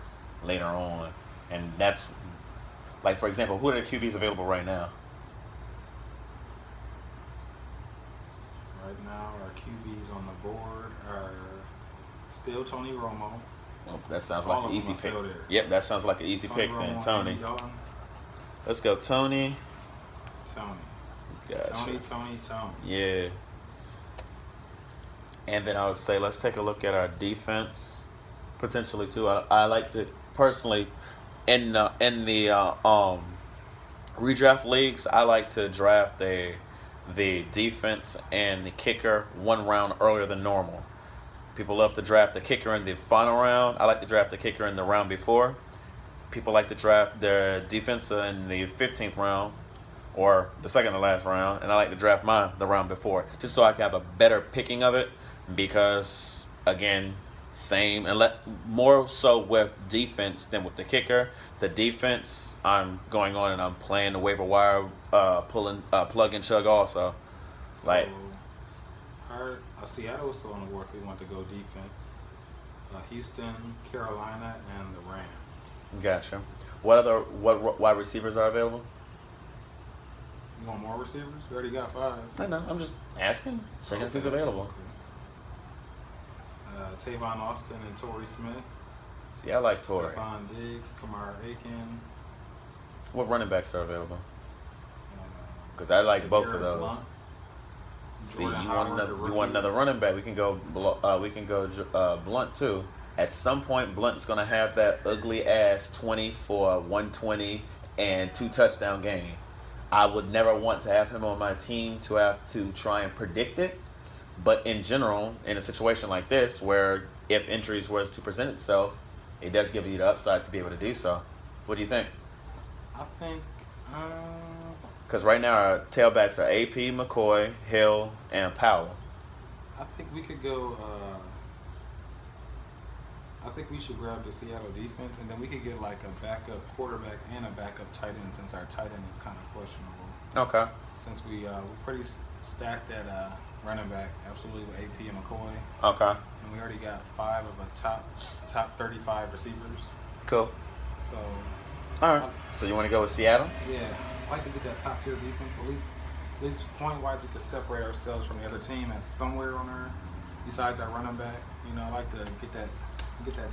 Speaker 1: later on, and that's like, for example, who are the QBs available right now?
Speaker 2: Right now, our QBs on the board are still Tony Romo.
Speaker 1: Well, that sounds like an easy pick. Yep, that sounds like an easy pick then. Tony. Let's go, Tony. Gotcha.
Speaker 2: Tony.
Speaker 1: Yeah. And then I would say let's take a look at our defense potentially too. I like to personally in the redraft leagues, I like to draft a the defense and the kicker 1 round earlier than normal. People love to draft the kicker in the final round. I like to draft the kicker in the round before. People like to draft their defense in the 15th round or the second to last round, and I like to draft mine the round before, just so I can have a better picking of it. Because again, same and more so with defense than with the kicker. The defense, I'm going on and I'm playing the waiver wire, pulling plug and chug also.
Speaker 2: So,
Speaker 1: like
Speaker 2: Seattle was still on the board if we want to go defense. Houston, Carolina, and the Rams.
Speaker 1: Gotcha. What wide receivers are available?
Speaker 2: You want more receivers? We already got 5.
Speaker 1: I know. I'm just asking. Checking if he's available.
Speaker 2: Okay. Tavon Austin and Torrey Smith.
Speaker 1: See, I like Torrey.
Speaker 2: Stephon Diggs, Kamara Aiken.
Speaker 1: What running backs are available? Because I like both of those.
Speaker 2: Blunt.
Speaker 1: See, you want another running back? We can go. Blunt too. At some point, Blunt's gonna have that ugly ass 20 for 120 and 2 touchdown game. I would never want to have him on my team to have to try and predict it. But in general, in a situation like this, where if injuries was to present itself, it does give you the upside to be able to do so. What do you think?
Speaker 2: I think.
Speaker 1: Because right now our tailbacks are AP, McCoy, Hill, and Powell.
Speaker 2: I think we could go. I think we should grab the Seattle defense, and then we could get like a backup quarterback and a backup tight end, since our tight end is kind of questionable.
Speaker 1: Okay.
Speaker 2: Since we're pretty stacked at running back, absolutely, with AP and McCoy.
Speaker 1: Okay.
Speaker 2: And we already got 5 of a top 35 receivers.
Speaker 1: Cool.
Speaker 2: So.
Speaker 1: All right. So you want to go with Seattle?
Speaker 2: Yeah, I like to get that top tier defense. At least point wise, we could separate ourselves from the other team at somewhere on our, besides our running back. You know, I like to get that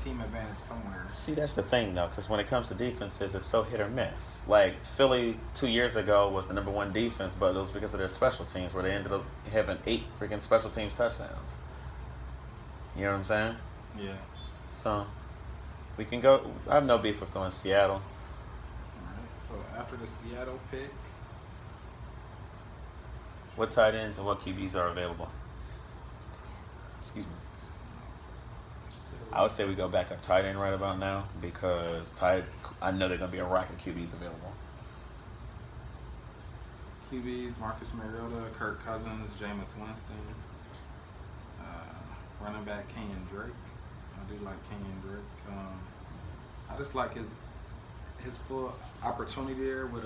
Speaker 2: team advantage somewhere.
Speaker 1: See, that's the thing though, because when it comes to defenses, it's so hit or miss. Like Philly 2 years ago was the number 1 defense, but it was because of their special teams, where they ended up having 8 freaking special teams touchdowns. You know what I'm saying?
Speaker 2: Yeah.
Speaker 1: So we can go. I have no beef with going Seattle.
Speaker 2: So after the Seattle pick,
Speaker 1: what tight ends and what QBs are available? Excuse me. I would say we go back up tight end right about now, because I know they're going to be a rack of QBs available.
Speaker 2: QBs, Marcus Mariota, Kirk Cousins, Jameis Winston. Running back, Kenyon Drake. I do like Kenyon Drake. I just like his full opportunity there with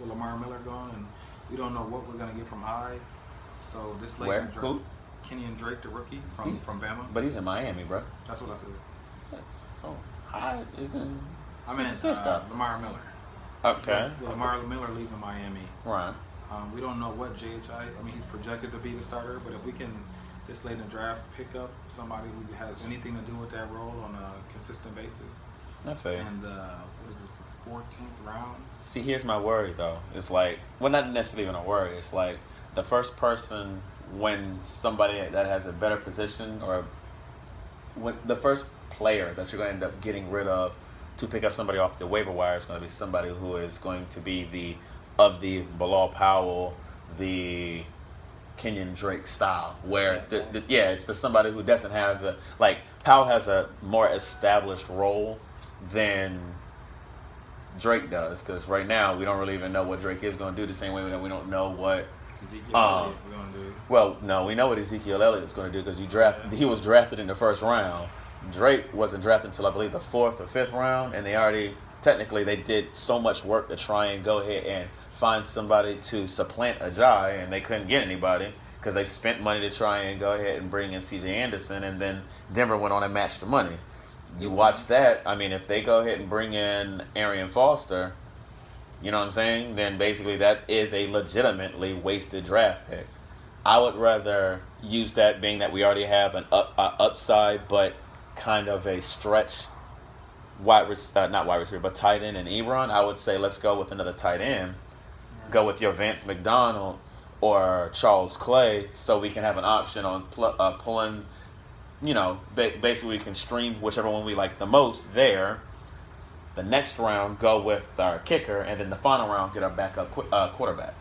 Speaker 2: Lamar Miller gone, and we don't know what we're gonna get from Hyde. So this late in Drake, Kenyon Drake, the rookie from Bama.
Speaker 1: But he's in Miami, bro.
Speaker 2: That's what I said.
Speaker 1: So Hyde is in.
Speaker 2: I mean, Lamar Miller.
Speaker 1: Okay.
Speaker 2: Lamar Miller leaving Miami.
Speaker 1: Right.
Speaker 2: We don't know what JHI. I mean, he's projected to be the starter, but if we can this late in the draft pick up somebody who has anything to do with that role on a consistent basis.
Speaker 1: Not fair.
Speaker 2: And what is this, the 14th round?
Speaker 1: See, here's my worry though. It's like, well, not necessarily even a worry. It's like the first person, when somebody that has a better position, or when the first player that you're going to end up getting rid of to pick up somebody off the waiver wire is going to be somebody who is going to be the Bilal Powell, the Kenyon Drake style, where it's somebody who doesn't have the, like, Powell has a more established role than Drake does, because right now we don't really even know what Drake is going to do, the same way that we don't know what
Speaker 2: Ezekiel Elliott is going to do.
Speaker 1: Well, no, we know what Ezekiel Elliott is going to do, because he was drafted in the first round. Drake wasn't drafted until I believe the 4th or 5th round, and they did so much work to try and go ahead and find somebody to supplant Ajayi, and they couldn't get anybody because they spent money to try and go ahead and bring in C.J. Anderson, and then Denver went on and matched the money. You watch that. I mean, if they go ahead and bring in Arian Foster, you know what I'm saying, then basically that is a legitimately wasted draft pick. I would rather use that, being that we already have an upside, but kind of a stretch not wide receiver, but tight end in Ebron. I would say let's go with another tight end. Go with your Vance McDonald or Charles Clay, so we can have an option on pulling, basically we can stream whichever one we like the most there. The next round, go with our kicker, and then the final round, get our backup quarterback.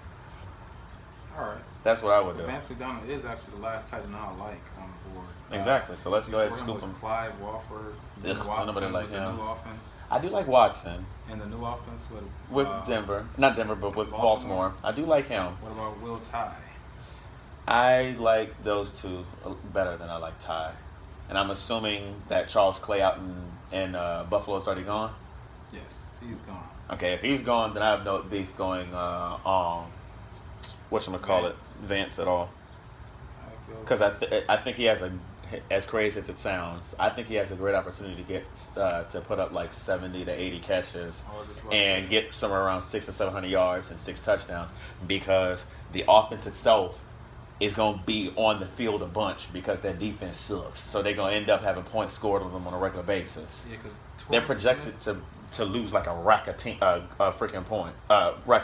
Speaker 2: All right.
Speaker 1: That's what I would
Speaker 2: so
Speaker 1: do.
Speaker 2: Vance McDonald is actually the last tight end I like on the board.
Speaker 1: Exactly. So let's go ahead and scoop him.
Speaker 2: Clyde Walford,
Speaker 1: Nobody like
Speaker 2: the
Speaker 1: him.
Speaker 2: new offense.
Speaker 1: I do like Watson.
Speaker 2: And the new offense
Speaker 1: with Denver, not Denver, but with Baltimore. I do like him.
Speaker 2: What about Will Tye?
Speaker 1: I like those two better than I like Ty. And I'm assuming that Charles Clay out in Buffalo's already gone?
Speaker 2: Yes, he's gone.
Speaker 1: Okay, if he's gone, then I have no beef going whatchamacallit, Vance at all. Because I think he has as crazy as it sounds, I think he has a great opportunity to get to put up like 70 to 80 catches and get somewhere around 600 or 700 yards and 6 touchdowns because the offense itself is going to be on the field a bunch because their defense sucks. So they're going to end up having points scored on them on a regular basis. Yeah, because they're projected to lose like a rack of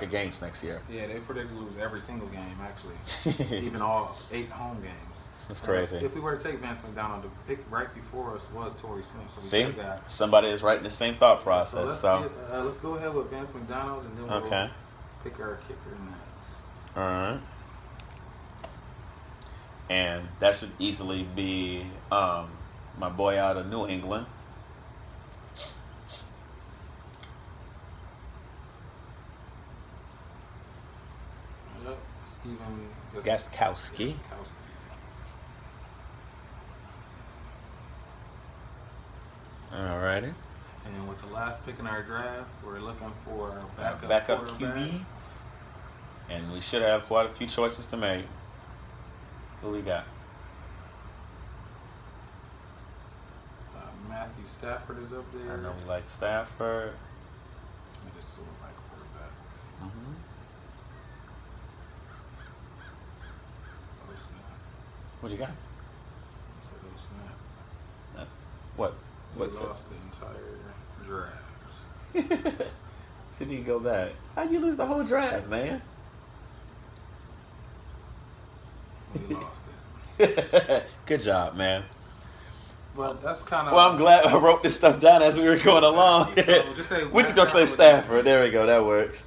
Speaker 1: games next year.
Speaker 2: Yeah, they predicted to lose every single game actually, even all 8 home games.
Speaker 1: That's crazy.
Speaker 2: If we were to take Vance McDonald, the pick right before us was Torrey Smith. So we got
Speaker 1: somebody is right in the same thought process.
Speaker 2: So let's go ahead with Vance McDonald and then we'll pick our kicker next.
Speaker 1: All right. And that should easily be my boy out of New England.
Speaker 2: Yep, Stephen
Speaker 1: Gostkowski. Alrighty.
Speaker 2: And with the last pick in our draft, we're looking for a
Speaker 1: backup QB. And we should have quite a few choices to make. Who we got?
Speaker 2: Matthew Stafford is up there.
Speaker 1: I know we like Stafford.
Speaker 2: Let me just sort by quarterback.
Speaker 1: Mm-hmm.
Speaker 2: Oh, snap.
Speaker 1: What you got?
Speaker 2: I said, oh, snap.
Speaker 1: What?
Speaker 2: We lost the entire draft.
Speaker 1: See if you can go back. How'd you lose the whole draft, man?
Speaker 2: We lost it.
Speaker 1: Good job, man.
Speaker 2: But that's kind of.
Speaker 1: Well, I'm glad I wrote this stuff down as we were going along.
Speaker 2: So just say,
Speaker 1: we're just gonna say Stafford. There we go. That works.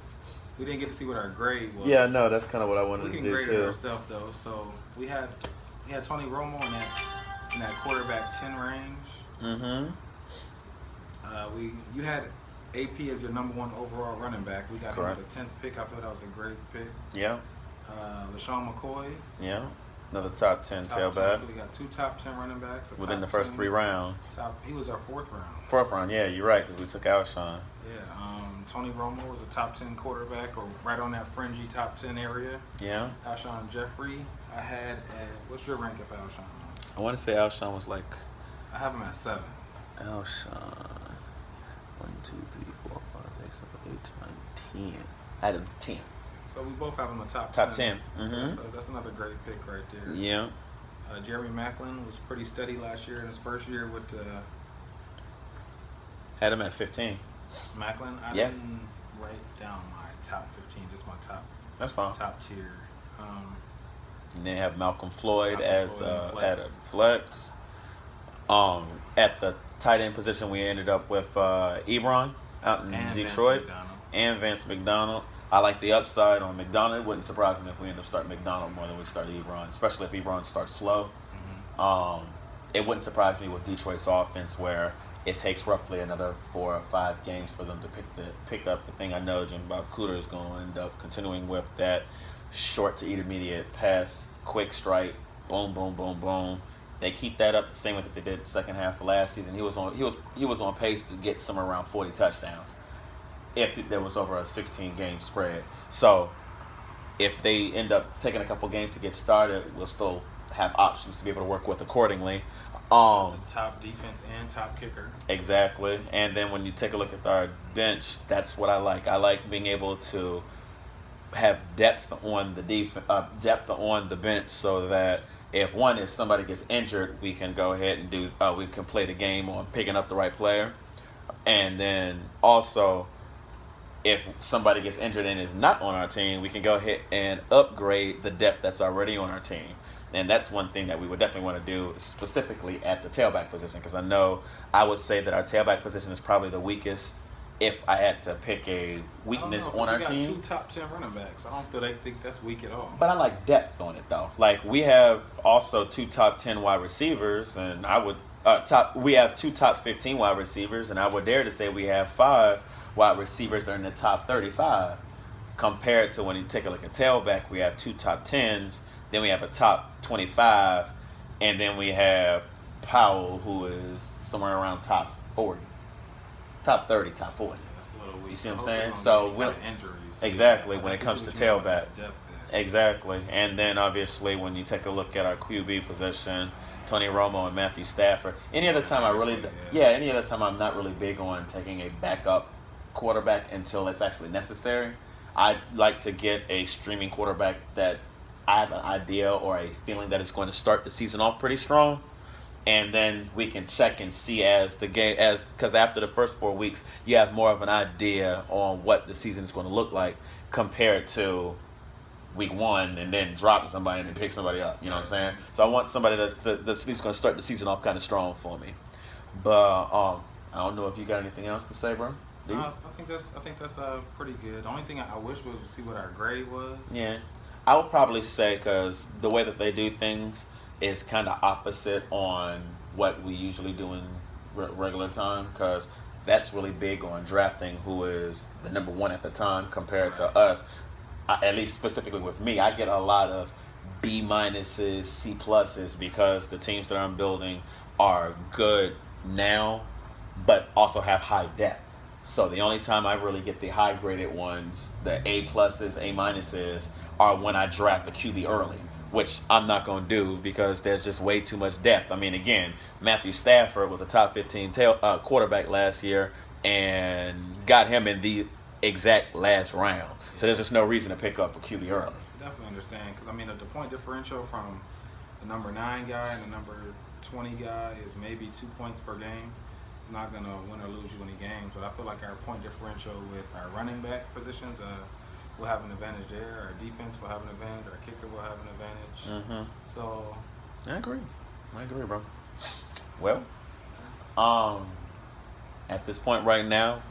Speaker 2: We didn't get to see what our grade was.
Speaker 1: Yeah, no, that's kind of what I wanted to do too.
Speaker 2: We can grade it ourselves though. So we had Tony Romo in that quarterback 10 range.
Speaker 1: Mm-hmm.
Speaker 2: You had AP as your number 1 overall running back. We got him with the 10th pick. I thought that was a great pick.
Speaker 1: Yeah.
Speaker 2: LaShawn McCoy.
Speaker 1: Yeah. Another top 10 tailback.
Speaker 2: So we got 2 top 10 running backs.
Speaker 1: Within the first 3 rounds.
Speaker 2: He was our 4th round.
Speaker 1: 4th round, yeah, you're right, because we took Alshon.
Speaker 2: Yeah. Tony Romo was a top 10 quarterback, or right on that fringy top 10 area.
Speaker 1: Yeah.
Speaker 2: Alshon Jeffrey, I had what's your rank of Alshon?
Speaker 1: I want to say Alshon was like.
Speaker 2: I have him at 7.
Speaker 1: Alshon. 1, 2, 3, 4, 5, 6, 7, 8, 9, 10. I had him 10.
Speaker 2: So we both have him a top
Speaker 1: 10. Mm-hmm.
Speaker 2: So that's another great pick right there.
Speaker 1: Yeah.
Speaker 2: Jeremy Maclin was pretty steady last year in his first year with
Speaker 1: had him at 15.
Speaker 2: Maclin? I didn't write down my top 15, just my top.
Speaker 1: That's fine.
Speaker 2: Top tier.
Speaker 1: And they have Malcolm Floyd as at a flex. At the tight end position, we ended up with Ebron out in Detroit and Vance McDonald. I like the upside on McDonald. It wouldn't surprise me if we end up starting McDonald more than we start Ebron, especially if Ebron starts slow. Mm-hmm. It wouldn't surprise me with Detroit's offense where it takes roughly another 4 or 5 games for them to pick up the thing. I know Jim Bob Cooter is going to end up continuing with that short to intermediate pass, quick strike, boom, boom, boom, boom. They keep that up the same way that they did the second half of last season. He was on pace to get somewhere around 40 touchdowns if there was over a 16-game spread. So if they end up taking a couple games to get started, we'll still have options to be able to work with accordingly.
Speaker 2: The top defense and top kicker.
Speaker 1: Exactly. And then when you take a look at our bench, that's what I like. I like being able to have depth on the bench so that if somebody gets injured, we can go ahead and we can play the game on picking up the right player. And then also, if somebody gets injured and is not on our team, we can go ahead and upgrade the depth that's already on our team. And that's one thing that we would definitely want to do specifically at the tailback position, because I would say that our tailback position is probably the weakest if I had to pick a weakness on our team.
Speaker 2: We got 2 top 10 running backs. I don't feel like think that's weak at all.
Speaker 1: But I like depth on it though. Like we have also 2 top 10 wide receivers, and I would we have 2 top 15 wide receivers, and I would dare to say we have 5 wide receivers that are in the top 35. Compared to when you take a look at tailback, we have 2 top 10s, then we have a top 25, and then we have Powell, who is somewhere around top 40, top 30, top 40.
Speaker 2: That's a little weak.
Speaker 1: You see what I'm saying? So exactly when it comes to tailback, exactly. And then obviously when you take a look at our QB position, Tony Romo and Matthew Stafford. Any other time any other time I'm not really big on taking a backup quarterback until it's actually necessary. I'd like to get a streaming quarterback that I have an idea or a feeling that it's going to start the season off pretty strong, and then we can check and see as the game because after the first 4 weeks you have more of an idea on what the season is going to look like compared to week 1 and then drop somebody and then pick somebody up. You know what I'm saying? So I want somebody that's at least going to start the season off kind of strong for me. But I don't know if you got anything else to say, bro.
Speaker 2: I think that's pretty good. The only thing I wish was to see what our grade was.
Speaker 1: Yeah, I would probably say because the way that they do things is kind of opposite on what we usually do in regular time. Because that's really big on drafting who is the number 1 at the time compared to us. At least specifically with me, I get a lot of B minuses, C pluses because the teams that I'm building are good now, but also have high depth. So the only time I really get the high graded ones, the A pluses, A minuses, are when I draft the QB early, which I'm not going to do because there's just way too much depth. I mean, again, Matthew Stafford was a top 15 quarterback last year and got him in the exact last round. So there's just no reason to pick up a QB early.
Speaker 2: Definitely understand because, I mean, the point differential from the number 9 guy and the number 20 guy is maybe 2 points per game. Not going to win or lose you any games, but I feel like our point differential with our running back positions will have an advantage there. Our defense will have an advantage. Our kicker will have an advantage.
Speaker 1: Mm-hmm.
Speaker 2: So
Speaker 1: I agree, bro. Well, at this point right now,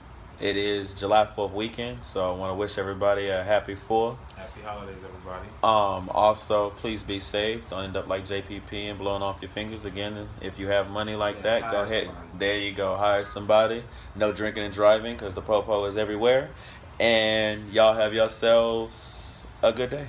Speaker 1: it is July 4th weekend, so I want to wish everybody a happy 4th.
Speaker 2: Happy holidays, everybody.
Speaker 1: Also, please be safe. Don't end up like JPP and blowing off your fingers again. If you have money like that, go ahead. Somebody. There you go. Hire somebody. No drinking and driving because the popo is everywhere. And y'all have yourselves a good day.